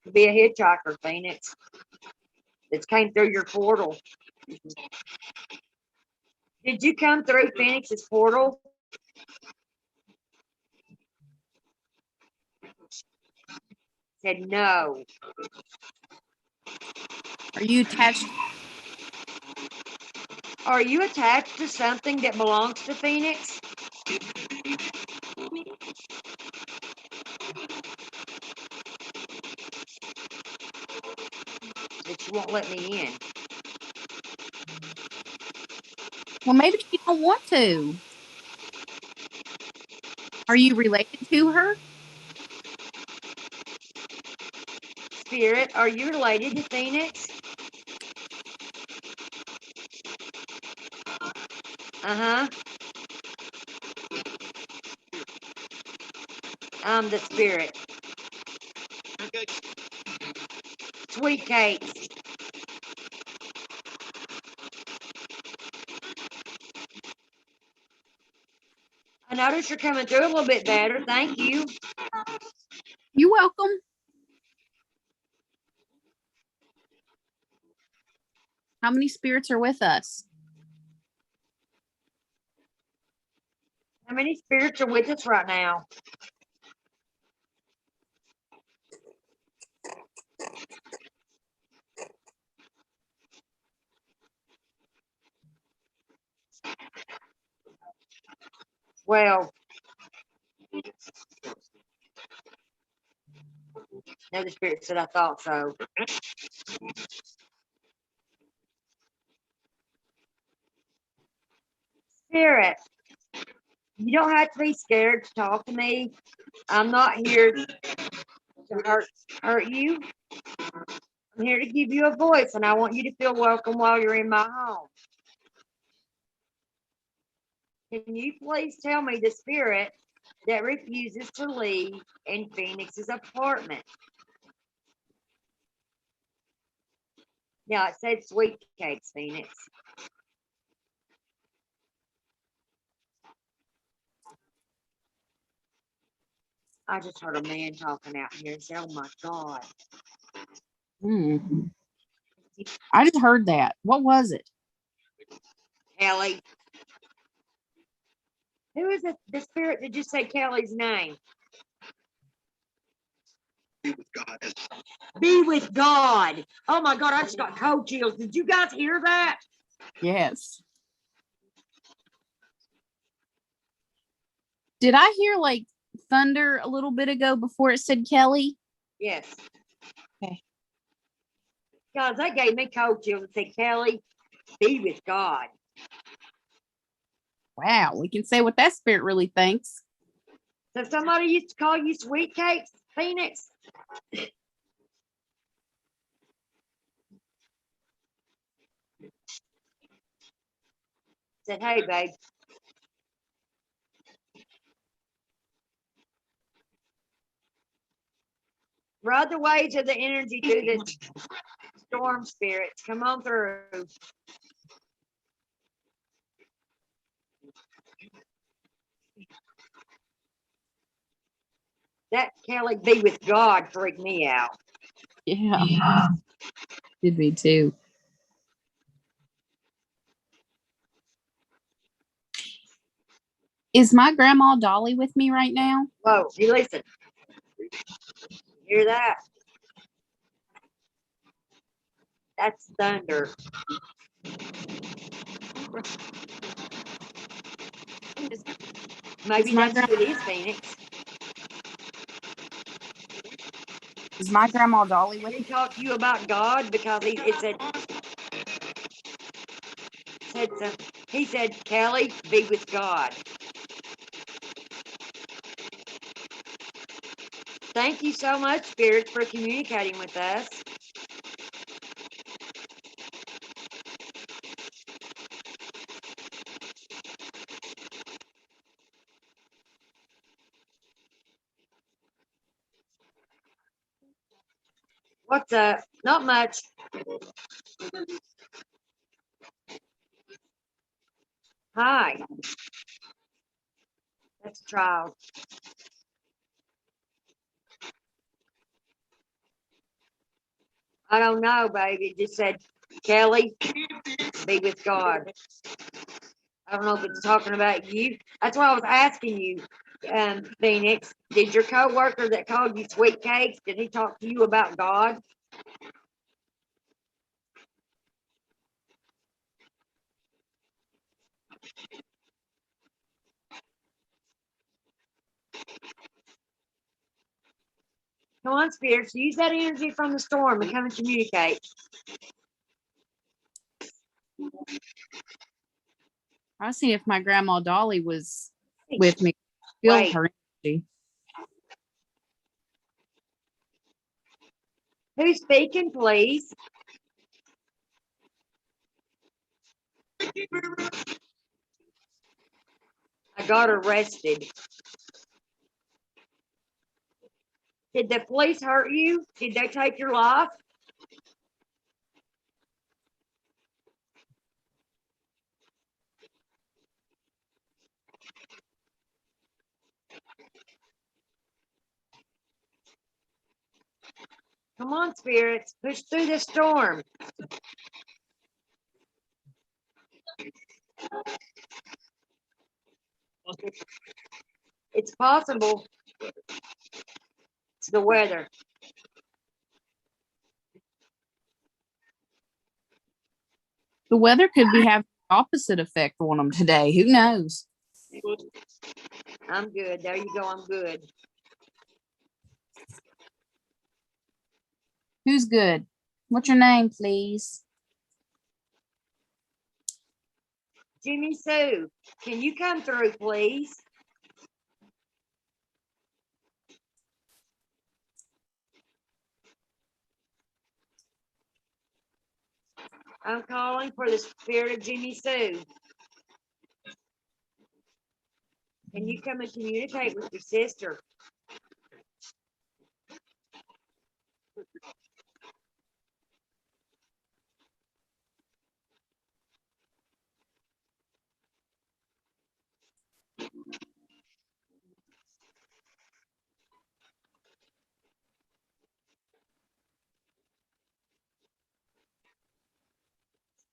To be a hitchhiker, Phoenix. It's came through your portal. Did you come through Phoenix's portal? Said no. Are you attached? Are you attached to something that belongs to Phoenix? That you won't let me in. Well, maybe you don't want to. Are you related to her? Spirit, are you related to Phoenix? Uh-huh. I'm the spirit. Sweet cakes. I notice you're coming through a little bit better. Thank you. You're welcome. How many spirits are with us? How many spirits are with us right now? Well, no, the spirit said I thought so. Spirit, you don't have to be scared to talk to me. I'm not here to hurt you. I'm here to give you a voice, and I want you to feel welcome while you're in my home. Can you please tell me the spirit that refuses to leave in Phoenix's apartment? Yeah, it said sweet cakes, Phoenix. I just heard a man talking out here and said, oh my God. I just heard that. What was it? Kelly. Who is it? The spirit that just said Kelly's name? Be with God. Be with God. Oh my God, I just got cold chills. Did you guys hear that? Yes. Did I hear like thunder a little bit ago before it said Kelly? Yes. Okay. Guys, that gave me cold chills to say Kelly, be with God. Wow, we can say what that spirit really thinks. So somebody used to call you sweet cakes, Phoenix? Said, hey, babe. Ride the waves of the energy through this storm, spirits. Come on through. That Kelly be with God freaked me out. Yeah. Did me too. Is my grandma Dolly with me right now? Whoa, you listen. Hear that? That's thunder. Maybe my that's what it is, Phoenix. Is my grandma Dolly with He me? talked to you about God because it he said, Kelly, be with God. Thank you so much, spirits, for communicating with us. What's up? Not much. Hi. That's a child. I don't know, baby. It just said, Kelly, be with God. I don't know if it's talking about you. That's why I was asking you, Phoenix. Did your coworker that called you sweet cakes, did he talk to you about God? Come on, spirits, use that energy from the storm and come and communicate. I see if my grandma Dolly was with me. Feel Wait. her energy. Who's speaking, please? I got arrested. Did the police hurt you? Did they take your life? Come on, spirits, push through the storm. It's possible. It's the weather. The weather could be having the opposite effect on them today. Who knows? I'm good. There you go. I'm good. Who's good? What's your name, please? Jimmy Sue, can you come through, please? I'm calling for the spirit of Jimmy Sue. Can you come and communicate with your sister?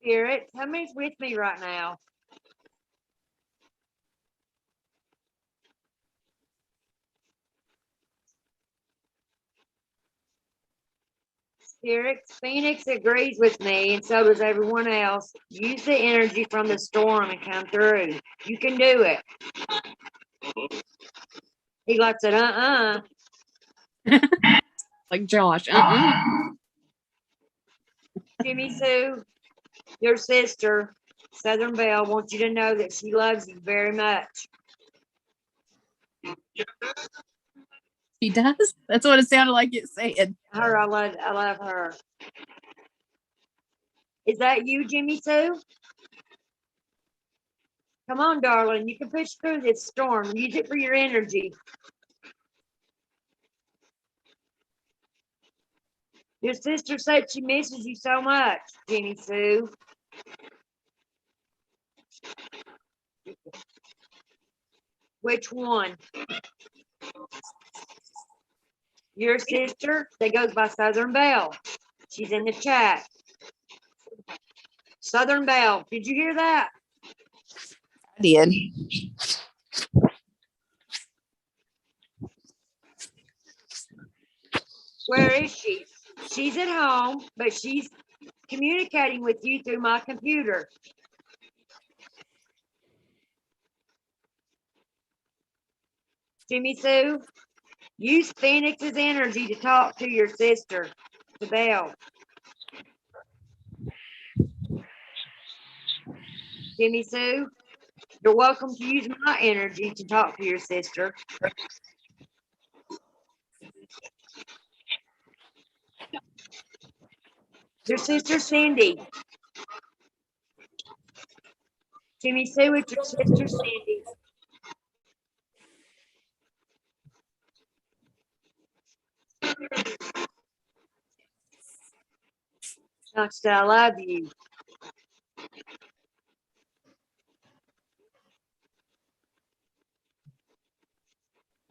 Spirit, somebody's with me right now. Spirit, Phoenix agrees with me, and so does everyone else. Use the energy from the storm and come through. You can do it. He like said, Like Josh. Jimmy Sue, your sister, Southern Belle, wants you to know that she loves you very much. He does? That's what it sounded like it said. I love her. Is that you, Jimmy Sue? Come on, darling. You can push through this storm. Use it for your energy. Your sister said she misses you so much, Jimmy Sue. Which one? Your sister that goes by Southern Belle. She's in the chat. Southern Belle, did you hear that? I did. Where is she? She's at home, but she's communicating with you through my computer. Jimmy Sue, use Phoenix's energy to talk to your sister, to Belle. Jimmy Sue, you're welcome to use my energy to talk to your sister. Your sister Cindy. Jimmy Sue, it's your sister Cindy. Knox, I love you.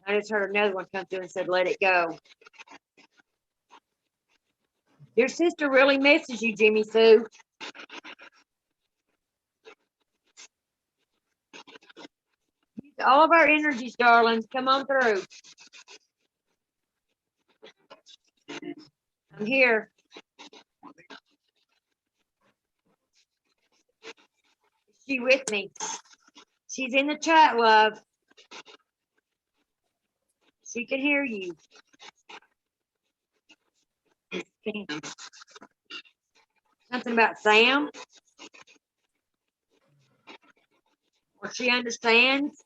I just heard another one come through and said, let it go. Your sister really misses you, Jimmy Sue. All of our energies, darlings, come on through. I'm here. Is she with me? She's in the chat, love. She can hear you. Something about Sam. Or she understands.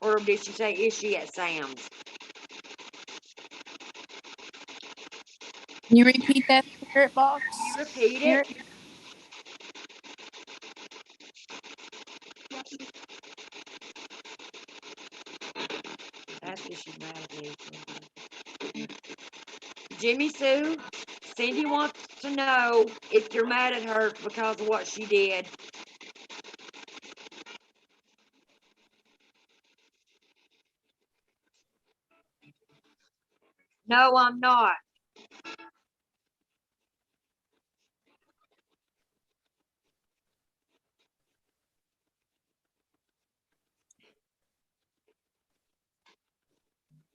Or did she say, is she at Sam's? Can you repeat that, spirit box? You repeat Spirit? it. That's what she's mad at me. Jimmy Sue, Cindy wants to know if you're mad at her because of what she did. No, I'm not.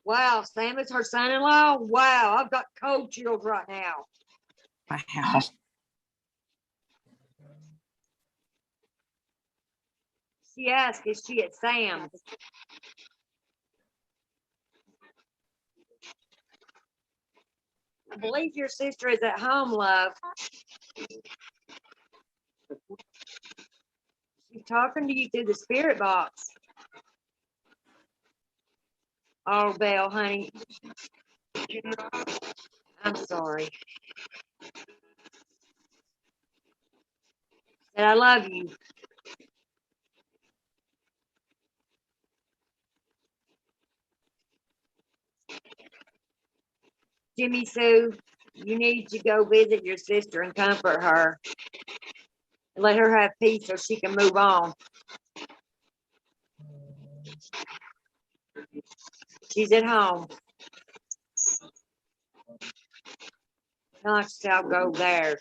Wow, Sam is her son-in-law? Wow, I've got cold chills right now. Wow. She asked, is she at Sam's? I believe your sister is at home, love. She's talking to you through the spirit box. Oh, Belle, honey. I'm sorry. But I love you. Jimmy Sue, you need to go visit your sister and comfort her. And let her have peace so she can move on. She's at home. Knox, I'll go there.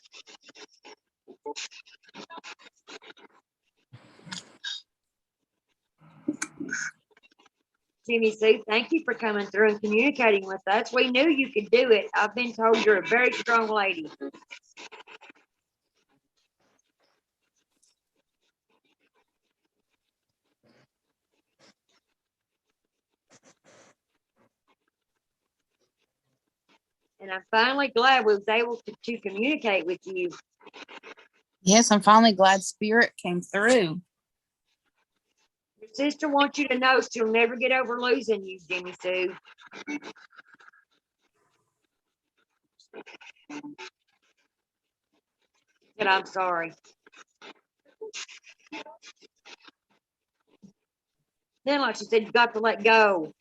Jimmy Sue, thank you for coming through and communicating with us. We knew you could do it. I've been told you're a very strong lady. And I'm finally glad we was able to communicate with you. Yes, I'm finally glad spirit came through. Your sister wants you to know she'll never get over losing you, Jimmy Sue. And I'm sorry. Then, like she said, you got to let go.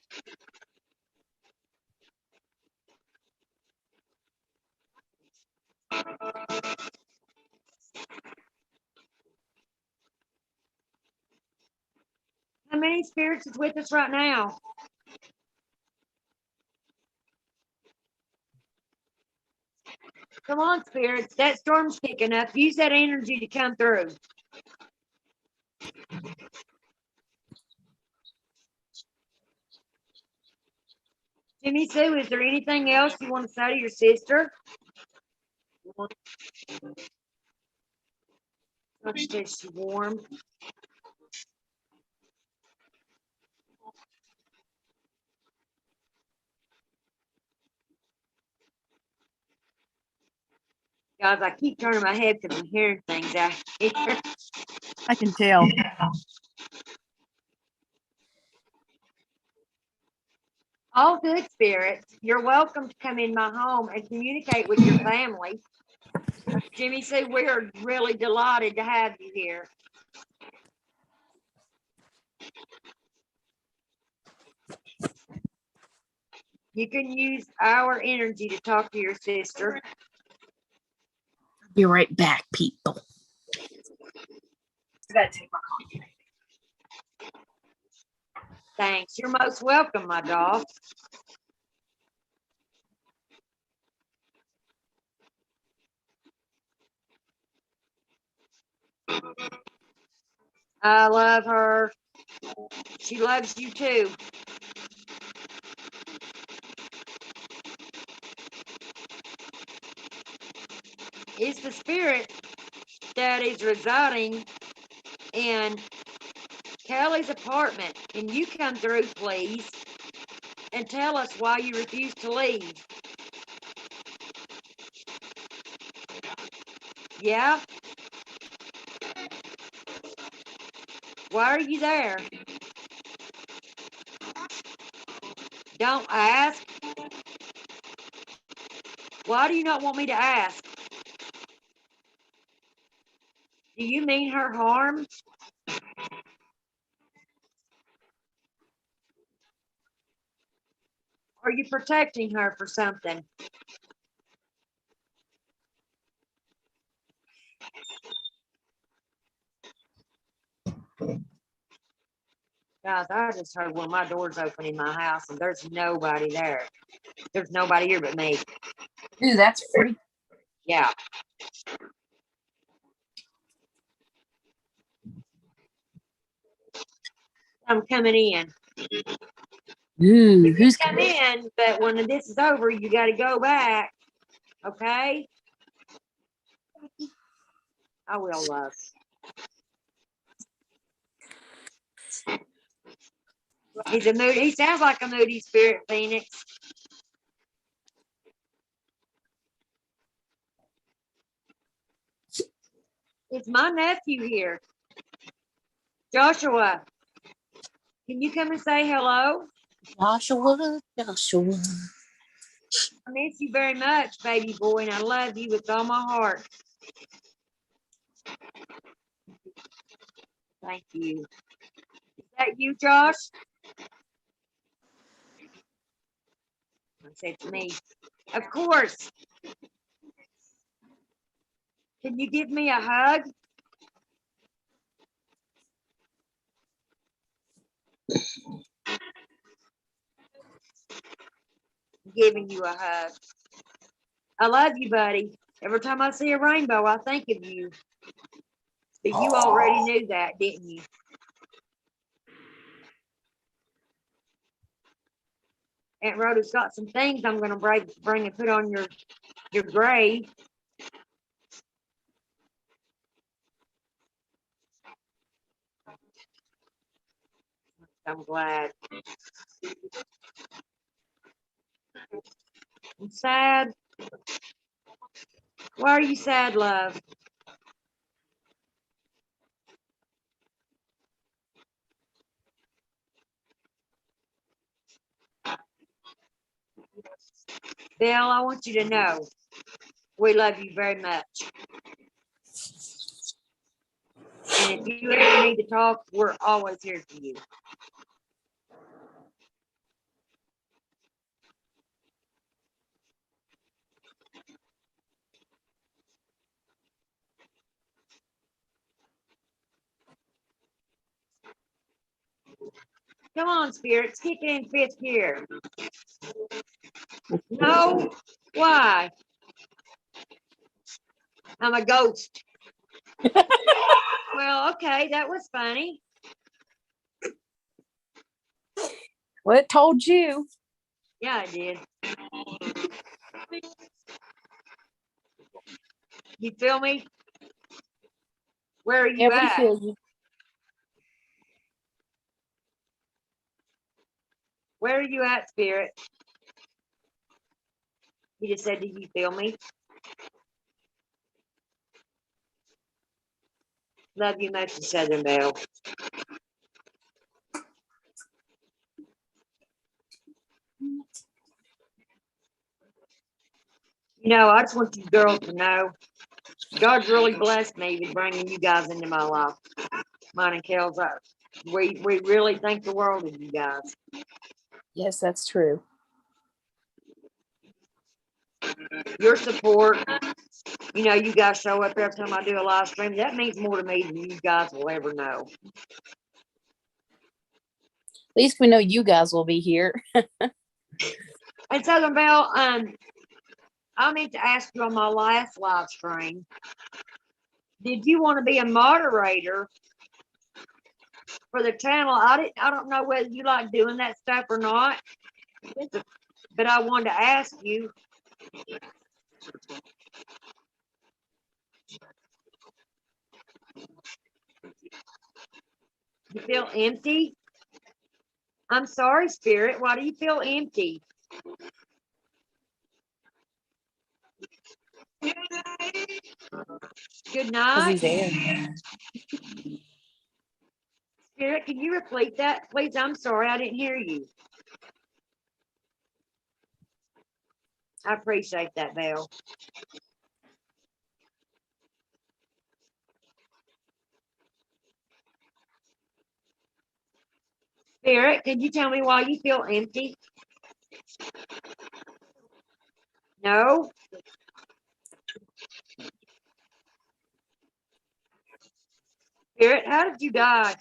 How many spirits is with us right now? Come on, spirits. That storm's kicking up. Use that energy to come through. Jimmy Sue, is there anything else you want to say to your sister? She says she's warm. Guys, I keep turning my head because I'm hearing things out here. I can tell. All good spirits, you're welcome to come in my home and communicate with your family. Jimmy Sue, we are really delighted to have you here. You can use our energy to talk to your sister. Be right back, people. I gotta take my coffee. Thanks. You're most welcome, my dog. I love her. She loves you too. It's the spirit that is residing in Kelly's apartment. Can you come through, please, and tell us why you refuse to leave? Yeah? Why are you there? Don't ask. Why do you not want me to ask? Do you mean her harm? Are you protecting her for something? Guys, I just heard one of my doors open in my house and there's nobody there. There's nobody here but me. Ooh, that's free. Yeah. I'm coming in. Ooh, You who's come in, but when this is over, you got to go back. Okay? I will, love. He's a moody. He sounds like a moody spirit, Phoenix. It's my nephew here. Joshua, can you come and say hello? Joshua? I miss you very much, baby boy, and I love you with all my heart. Thank you. Is that you, Josh? I said to me, of course. Can you give me a hug? I'm giving you a hug. I love you, buddy. Every time I see a rainbow, I think of you. But you already knew that, didn't you? Aunt Rhoda's got some things I'm going to bring and put on your grave. I'm glad. I'm sad. Why are you sad, love? Bill, I want you to know we love you very much. And if you ever need to talk, we're always here for you. Come on, spirits, kick it in fifth gear. No? Why? I'm a ghost. Well, okay, that was funny. Well, it told you. Yeah, I did. You feel me? Where are you Yeah, we at? feel you. Where are you at, spirit? He just said, do you feel me? Love you much, Southern Belle. You know, I just want you girls to know, God's really blessed me with bringing you guys into my life. Mine and Kel's up. We really think the world of you guys. Yes, that's true. your support. You know, you guys show up every time I do a live stream. That means more to me than you guys will ever know. At least we know you guys will be here. And Southern Belle, I need to ask you on my last live stream, did you want to be a moderator for the channel? I don't know whether you like doing that stuff or not, but I wanted to ask you. You feel empty? I'm sorry, Spirit. Why do you feel empty? Good Because night. he's there. Spirit, can you repeat that, please? I'm sorry, I didn't hear you. I appreciate that, Belle. Spirit, could you tell me why you feel empty? No? Spirit, how did you die?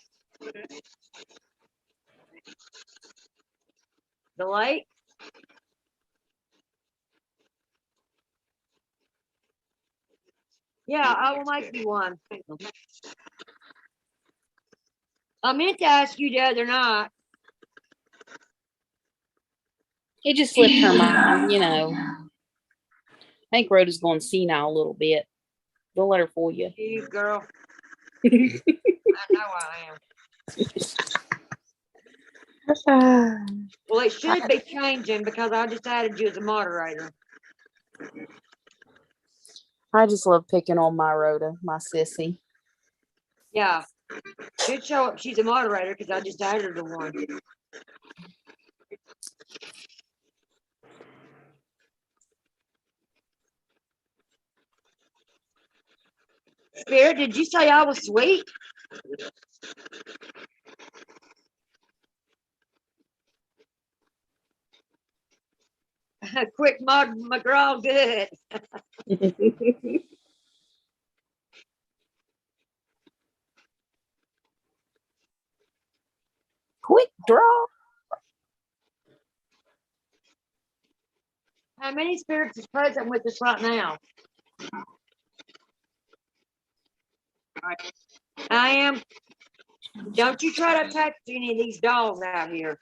The lake? Yeah, I will make you one. I meant to ask you the other night. It just slipped her mind, you know. I think Rhoda's going senile a little bit. Don't let her fool you. You girl. I know I am. Well, it should be changing because I just added you as a moderator. I just love picking on my Rhoda, my sissy. Yeah. Should show up she's a moderator because I just added her to one. Spirit, did you say I was sweet? Quick mod McGraw, good. Quick draw. How many spirits is present with us right now? I am. Don't you try to touch any of these dolls out here.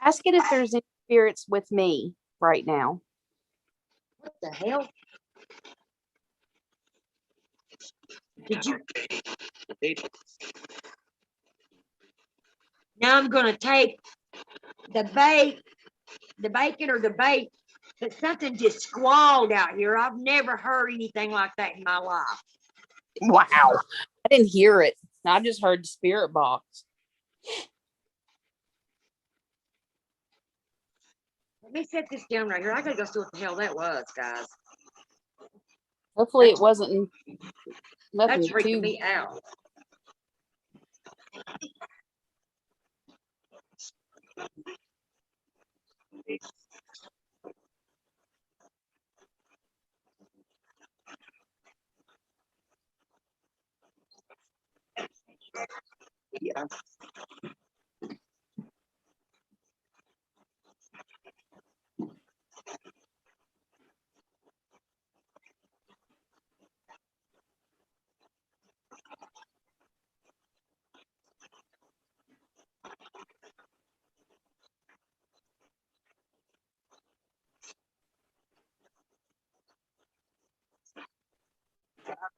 Ask it if there's any spirits with me right now. What the hell? Did you? Now I'm gonna take the bacon or the bait, but something just squalled out here. I've never heard anything like that in my life. Wow. I didn't hear it. I just heard the spirit box. Let me set this down right here. I gotta go see what the hell that was, guys. Hopefully it wasn't nothing That's freaking too. me out. Yeah.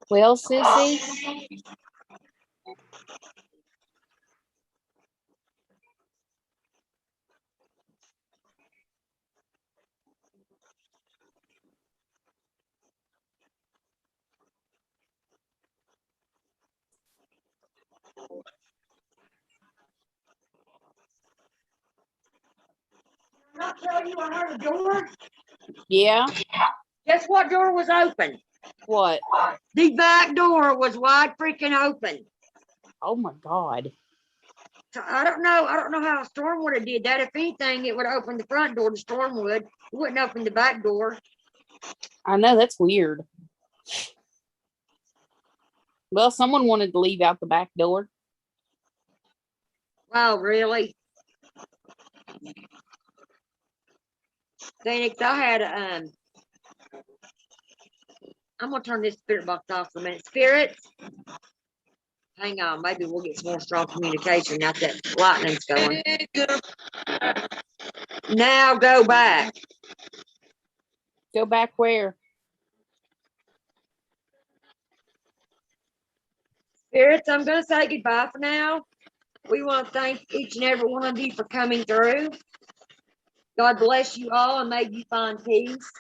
Well, sissy, Not tell you I heard a door. yeah. Guess what door was open? What? The back door was wide freaking open. Oh my God. So I don't know. I don't know how a storm would have did that. If anything, it would have opened the front door. The storm would. It wouldn't open the back door. I know, that's weird. Well, someone wanted to leave out the back door. Wow, really? Phoenix, I had I'm gonna turn this spirit box off for a minute. Spirits, hang on, maybe we'll get some more strong communication now that lightning's going. Now go back. Go back where? Spirits, I'm gonna say goodbye for now. We want to thank each and every one of you for coming through. God bless you all and may you find peace.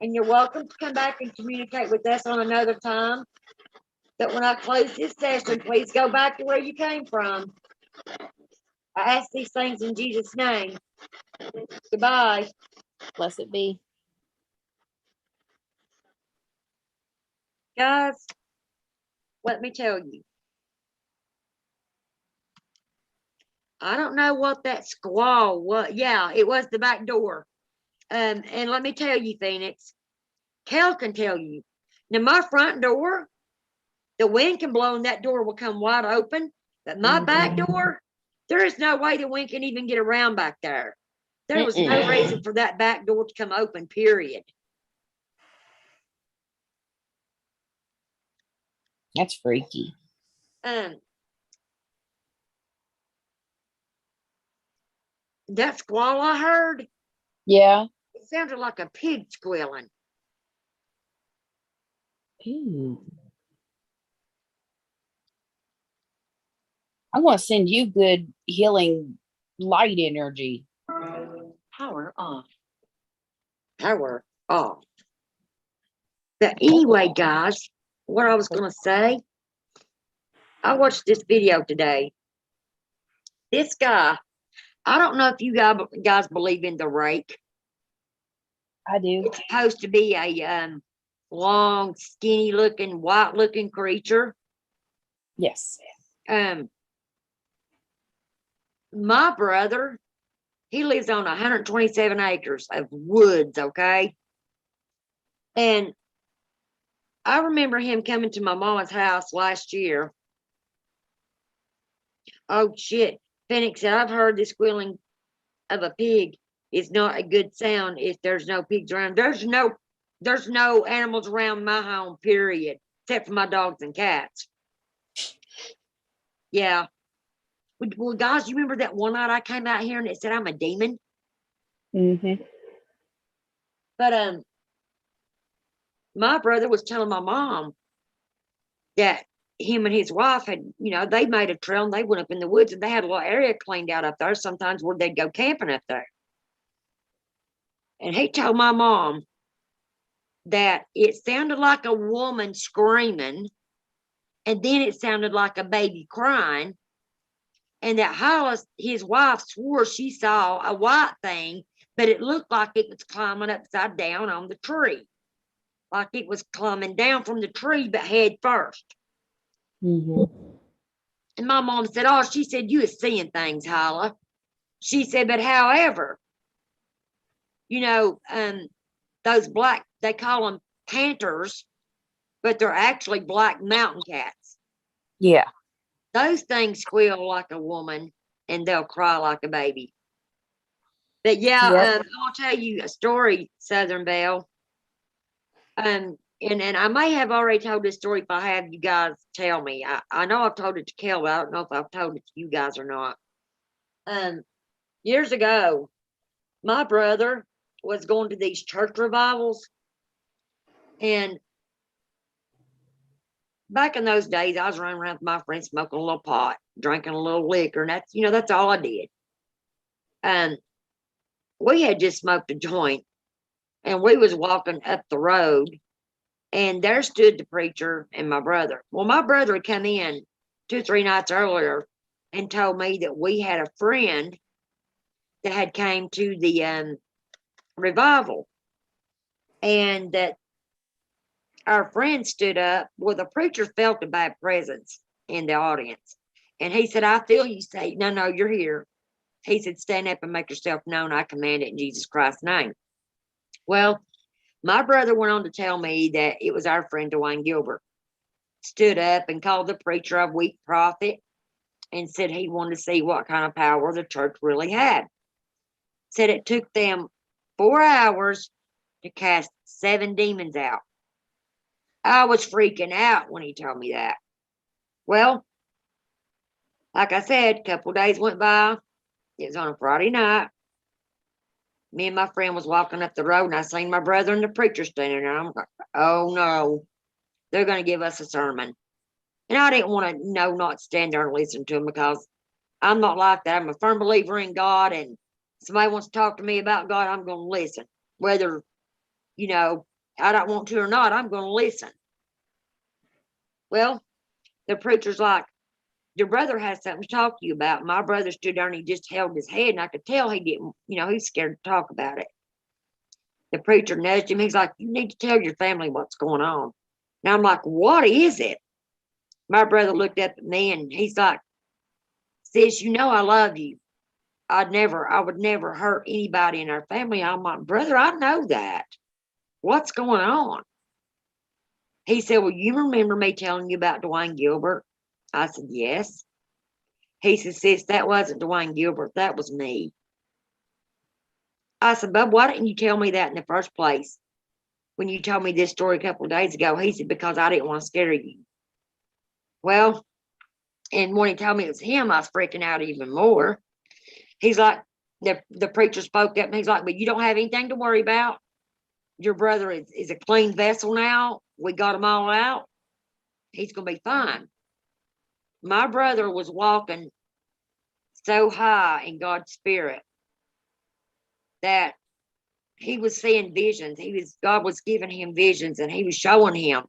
And you're welcome to come back and communicate with us on another time. But when I close this session, please go back to where you came from. I ask these things in Jesus' name. Goodbye. Blessed be. Guys, let me tell you. I don't know what that squall was. Yeah, it was the back door. And let me tell you, Phoenix, Kel can tell you. Now, my front door, the wind can blow and that door will come wide open. But my back door, there is no way the wind can even get around back there. There was no reason for that back door to come open, period. That's freaky. That squall I heard, Yeah. it sounded like a pig squealing. Ooh. I'm going to send you good healing light energy. Power off. Power off. But anyway, guys, what I was going to say, I watched this video today. This guy, I don't know if you guys believe in the rake. I do. It's supposed to be a long, skinny looking, white looking creature. Yes. My brother, he lives on 127 acres of woods, okay? And I remember him coming to my mama's house last year. Oh, shit. Phoenix said, I've heard the squealing of a pig is not a good sound if there's no pigs around. There's no animals around my home, period, except for my dogs and cats. Yeah. Well, guys, you remember that one night I came out here and it said I'm a demon? But my brother was telling my mom that him and his wife had, they made a trail and they went up in the woods and they had a little area cleaned out up there sometimes where they'd go camping up there. And he told my mom that it sounded like a woman screaming and then it sounded like a baby crying. And that Hollis, his wife, swore she saw a white thing, but it looked like it was climbing upside down on the tree. Like it was climbing down from the tree, but head first. And my mom said, oh, she said, you is seeing things, Holla. She said, but however, those black, they call them panthers, but they're actually black mountain cats. Yeah. Those things squeal like a woman and they'll cry like a baby. But yeah, I'll tell you a story, Southern Belle. And I may have already told this story if I have you guys tell me. I know I've told it to Kel, but I don't know if I've told it to you guys or not. Years ago, my brother was going to these church revivals. And back in those days, I was running around with my friends smoking a little pot, drinking a little liquor, and that's all I did. And we had just smoked a joint, and we was walking up the road, and there stood the preacher and my brother. Well, my brother had come in 2-3 nights earlier and told me that we had a friend that had came to the revival, and that our friend stood up. Well, the preacher felt a bad presence in the audience, And he said, I feel you, Satan. No, you're here. He said, stand up and make yourself known. I command it in Jesus Christ's name. Well, my brother went on to tell me that it was our friend Dwayne Gilbert. Stood up and called the preacher a weak prophet and said he wanted to see what kind of power the church really had. Said it took them 4 hours to cast 7 demons out. I was freaking out when he told me that. Well, like I said, a couple days went by. It was on a Friday night. Me and my friend was walking up the road, and I seen my brother and the preacher standing there. I'm like, oh no, they're going to give us a sermon. And I didn't want to not stand there and listen to him, because I'm not like that. I'm a firm believer in God, and somebody wants to talk to me about God, I'm going to listen. Whether, I don't want to or not, I'm going to listen. Well, the preacher's like, your brother has something to talk to you about. My brother stood there and he just held his head, and I could tell he didn't, he's scared to talk about it. The preacher nudged him. He's like, you need to tell your family what's going on. Now I'm like, what is it? My brother looked up at me and he's like, sis, I love you. I would never hurt anybody in our family. I'm like, brother, I know that. What's going on? He said, well, you remember me telling you about Dwayne Gilbert? I said, yes. He said, sis, that wasn't Dwayne Gilbert. That was me. I said, Bub, why didn't you tell me that in the first place when you told me this story a couple of days ago? He said, because I didn't want to scare you. Well, and when he told me it was him, I was freaking out even more. He's like, the preacher spoke up and he's like, but you don't have anything to worry about. Your brother is a clean vessel now. We got him all out. He's going to be fine. My brother was walking so high in God's spirit that he was seeing visions. God was giving him visions, and he was showing him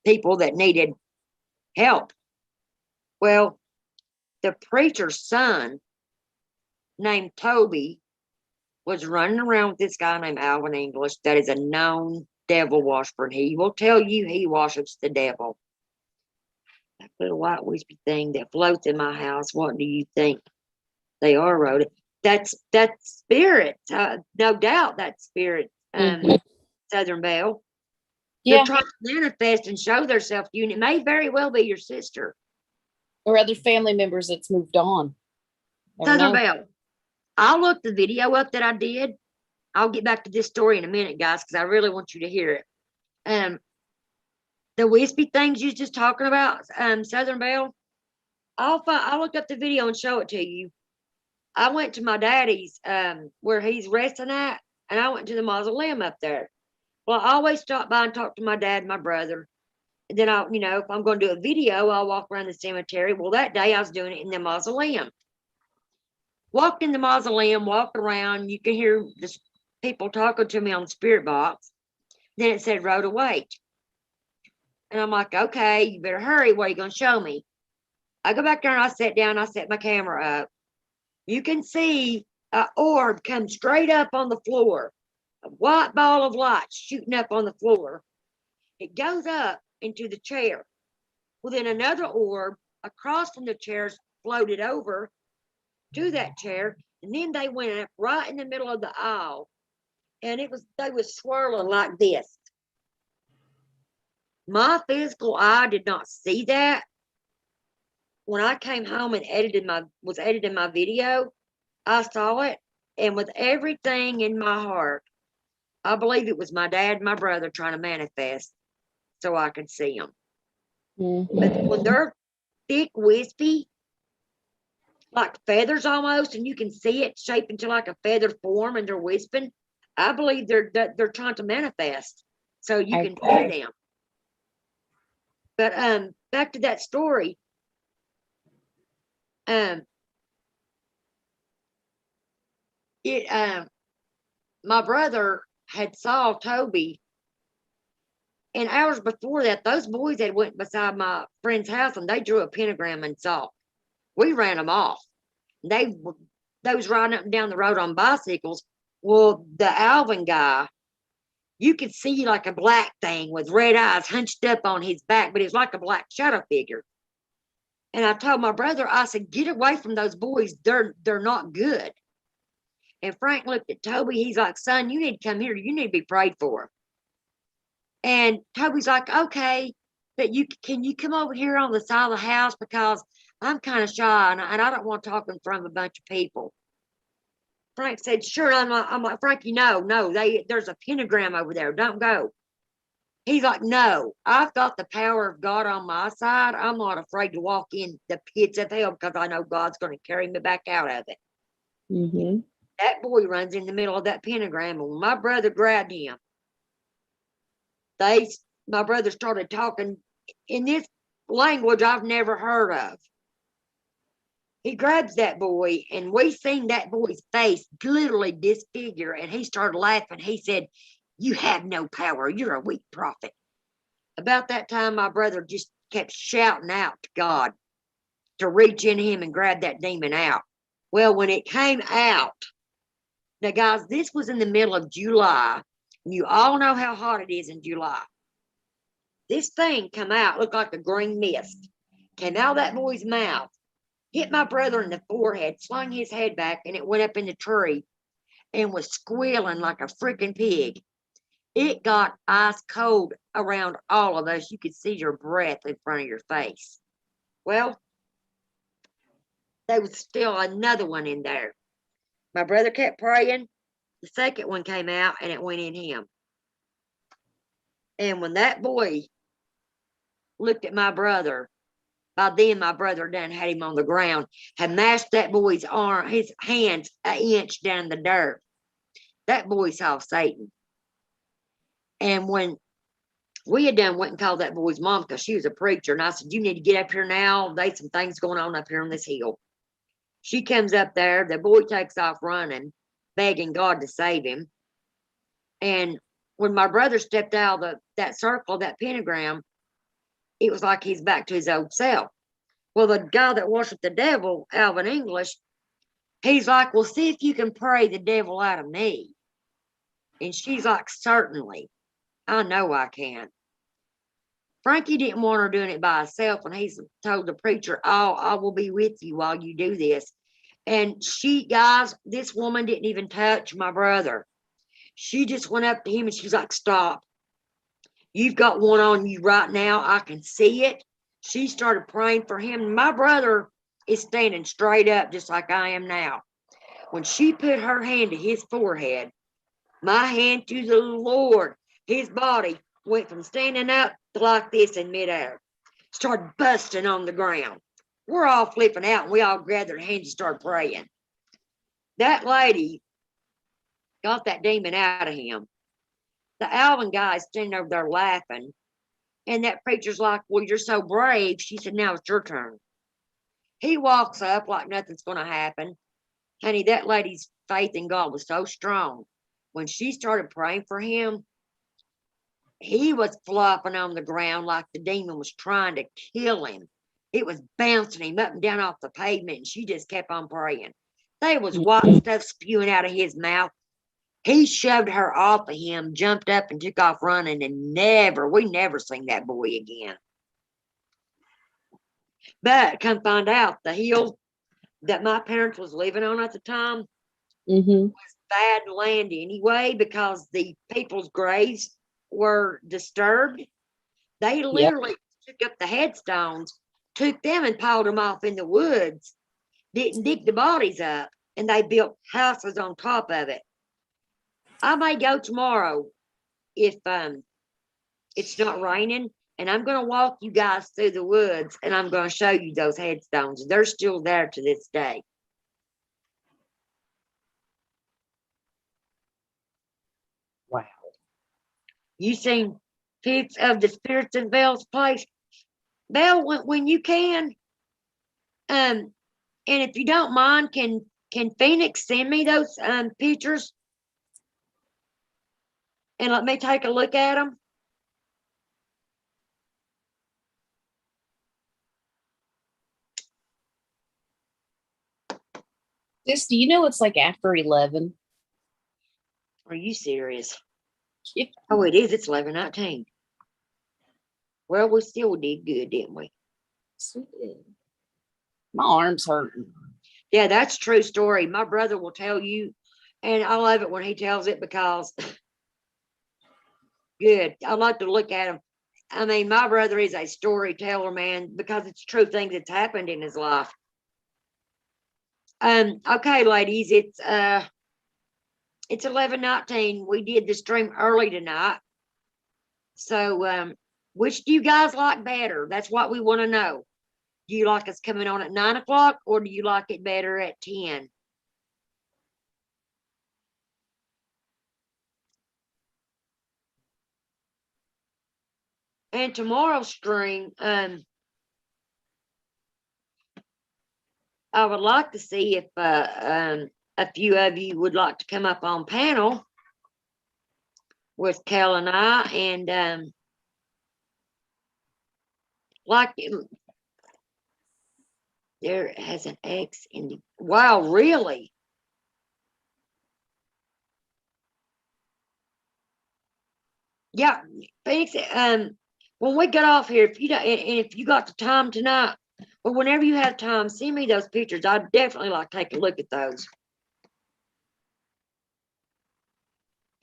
people that needed help. Well, the preacher's son named Toby was running around with this guy named Alvin English that is a known devil worshiper, and he will tell you he worships the devil. That little white wispy thing that floats in my house, what do you think they are, Rhoda? That's spirit, no doubt. That spirit, Southern Belle. Yeah. They're trying to manifest and show themselves to you, and it may very well be your sister Or other family members that's moved on. Southern Belle. I'll look the video up that I did. I'll get back to this story in a minute, guys, because I really want you to hear it. The wispy things you're just talking about, Southern Belle. I'll look up the video and show it to you. I went to my daddy's, where he's resting at, and I went to the mausoleum up there. Well, I always stop by and talk to my dad and my brother. And then if I'm going to do a video, I'll walk around the cemetery. Well, that day I was doing it in the mausoleum. Walked in the mausoleum, walked around. You can hear the people talking to me on the spirit box. Then it said, Rhoda, wait. And I'm like, okay, you better hurry. What are you going to show me? I go back there and I sat down. I set my camera up. You can see an orb come straight up on the floor. A white ball of light shooting up on the floor. It goes up into the chair. Well, then another orb across from the chairs floated over to that chair, and then they went up right in the middle of the aisle, and they was swirling like this. My physical eye did not see that. When I came home and was editing my video, I saw it, and with everything in my heart, I believe it was my dad and my brother trying to manifest so I could see them. But when they're thick, wispy, like feathers almost, and you can see it shape into like a feather form, and they're wisping, I believe they're trying to manifest so you can see them. But back to that story. My brother had saw Toby, and hours before that, those boys had went beside my friend's house and they drew a pentagram and saw. We ran them off. They was riding up and down the road on bicycles. Well, the Alvin guy, you could see like a black thing with red eyes hunched up on his back, but it was like a black shadow figure. And I told my brother, I said, get away from those boys. They're not good. And Frank looked at Toby. He's like, son, you need to come here. You need to be prayed for. And Toby's like, okay, but can you come over here on the side of the house, because I'm kind of shy and I don't want to talk in front of a bunch of people. Frank said, sure. I'm like, Frankie, no, there's a pentagram over there. Don't go. He's like, no, I've got the power of God on my side. I'm not afraid to walk in the pits of hell, because I know God's going to carry me back out of it. Mm-hmm. That boy runs in the middle of that pentagram, and when my brother grabbed him, my brother started talking in this language I've never heard of. He grabs that boy, and we seen that boy's face literally disfigure, and he started laughing. He said, you have no power. You're a weak prophet. About that time, my brother just kept shouting out to God to reach in him and grab that demon out. Well, when it came out, now, guys, this was in the middle of July. And you all know how hot it is in July. This thing come out, looked like a green mist. Came out of that boy's mouth, hit my brother in the forehead, slung his head back, and it went up in the tree and was squealing like a freaking pig. It got ice cold around all of us. You could see your breath in front of your face. Well, there was still another one in there. My brother kept praying. The second one came out, and it went in him. And when that boy looked at my brother, by then my brother done had him on the ground, had mashed that boy's arm, his hands an inch down the dirt. That boy saw Satan. And when we had done, went and called that boy's mom, because she was a preacher, and I said, you need to get up here now. There's some things going on up here on this hill. She comes up there. The boy takes off running, begging God to save him. And when my brother stepped out of that circle, that pentagram, it was like he's back to his old self. Well, the guy that worshiped the devil, Alvin English, he's like, well, see if you can pray the devil out of me. And she's like, certainly. I know I can. Frankie didn't want her doing it by herself, and he's told the preacher, oh, I will be with you while you do this. And guys, this woman didn't even touch my brother. She just went up to him and she's like, stop. You've got one on you right now. I can see it. She started praying for him. My brother is standing straight up just like I am now. When she put her hand to his forehead, my hand to the Lord, his body went from standing up to like this in midair. Started busting on the ground. We're all flipping out, and we all grabbed their hands and started praying. That lady got that demon out of him. The Alvin guy is standing over there laughing. And that preacher's like, well, you're so brave. She said, now it's your turn. He walks up like nothing's going to happen. Honey, that lady's faith in God was so strong. When she started praying for him, he was flopping on the ground like the demon was trying to kill him. It was bouncing him up and down off the pavement, and she just kept on praying. There was white stuff spewing out of his mouth. He shoved her off of him, jumped up and took off running, and we never seen that boy again. But come find out, the hill that my parents was living on at the time was bad land anyway, because the people's graves were disturbed. They literally took up the headstones, took them and piled them off in the woods, didn't dig the bodies up, and they built houses on top of it. I may go tomorrow if it's not raining, and I'm going to walk you guys through the woods, and I'm going to show you those headstones. They're still there to this day. Wow. You seen pics of the spirits in Belle's place? Belle, when you can, and if you don't mind, can Phoenix send me those pictures and let me take a look at them? Sis, do you know it's like after 11? Are you serious? Yeah. Oh, it is. It's 11:19. Well, we still did good, didn't we? Yes, we did. My arm's hurting. Yeah, that's a true story. My brother will tell you, and I love it when he tells it because good. I like to look at him. I mean, my brother is a storyteller, man, because it's true things that's happened in his life. Okay, ladies, it's 11:19. We did the stream early tonight. So which do you guys like better? That's what we want to know. Do you like us coming on at 9 o'clock, or do you like it better at 10? And tomorrow's stream, I would like to see if a few of you would like to come up on panel with Kel and I, and like there has an X in the, wow, really? Yeah, Phoenix, when we get off here, if you don't, and if you got the time tonight, or whenever you have time, send me those pictures. I'd definitely like to take a look at those.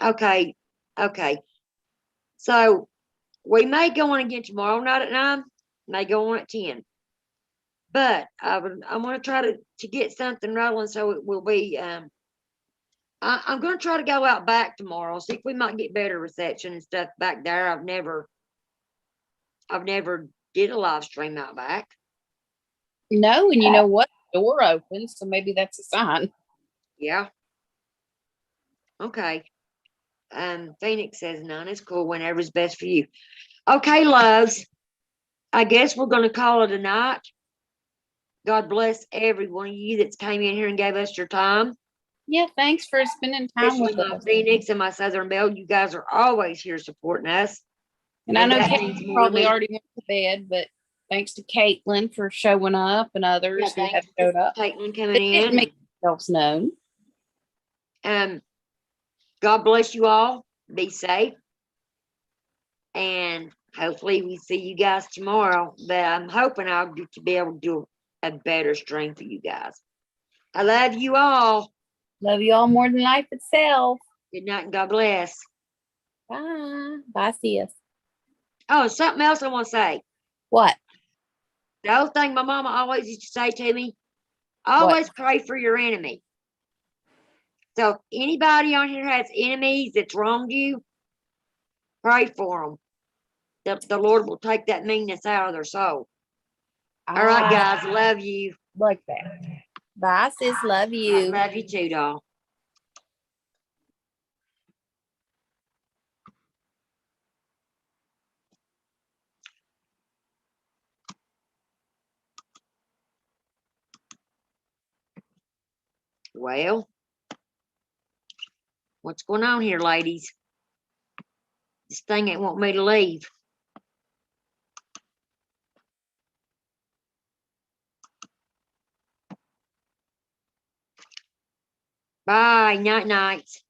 Okay, okay. So we may go on again tomorrow night at 9, may go on at 10. But I'm gonna try to get something rolling so it will be I'm gonna try to go out back tomorrow, see if we might get better reception and stuff back there. I've never did a live stream out back. No, and you know what? The door open, so maybe that's a sign. Yeah. Okay. Phoenix says 9 is cool, whenever's best for you. Okay, loves. I guess we're gonna call it a night. God bless every one of you that's came in here and gave us your time. Yeah, thanks for spending time Especially with my us. Phoenix and my Southern Belle. You guys are always here supporting us. And I know that Kate means more to probably me. already went to bed, but thanks to Caitlin for showing up and others who have showed up. Caitlin coming They didn't in. make themselves known. God bless you all. Be safe. And hopefully we see you guys tomorrow. But I'm hoping I'll get to be able to do a better stream for you guys. I love you all. Love you all more than life itself. Good night and God bless. Bye. Bye, sis. Oh, something else I want to say. What? The old thing my mama always used to say to me, always pray for your enemy. So if anybody on here has enemies that's wronged you, pray for them. The Lord will take that meanness out of their soul. All right, guys. Love you. Like that. Bye, sis. Love you. Love you too, doll. Well, what's going on here, ladies? This thing ain't want me to leave. Bye. Night, nights.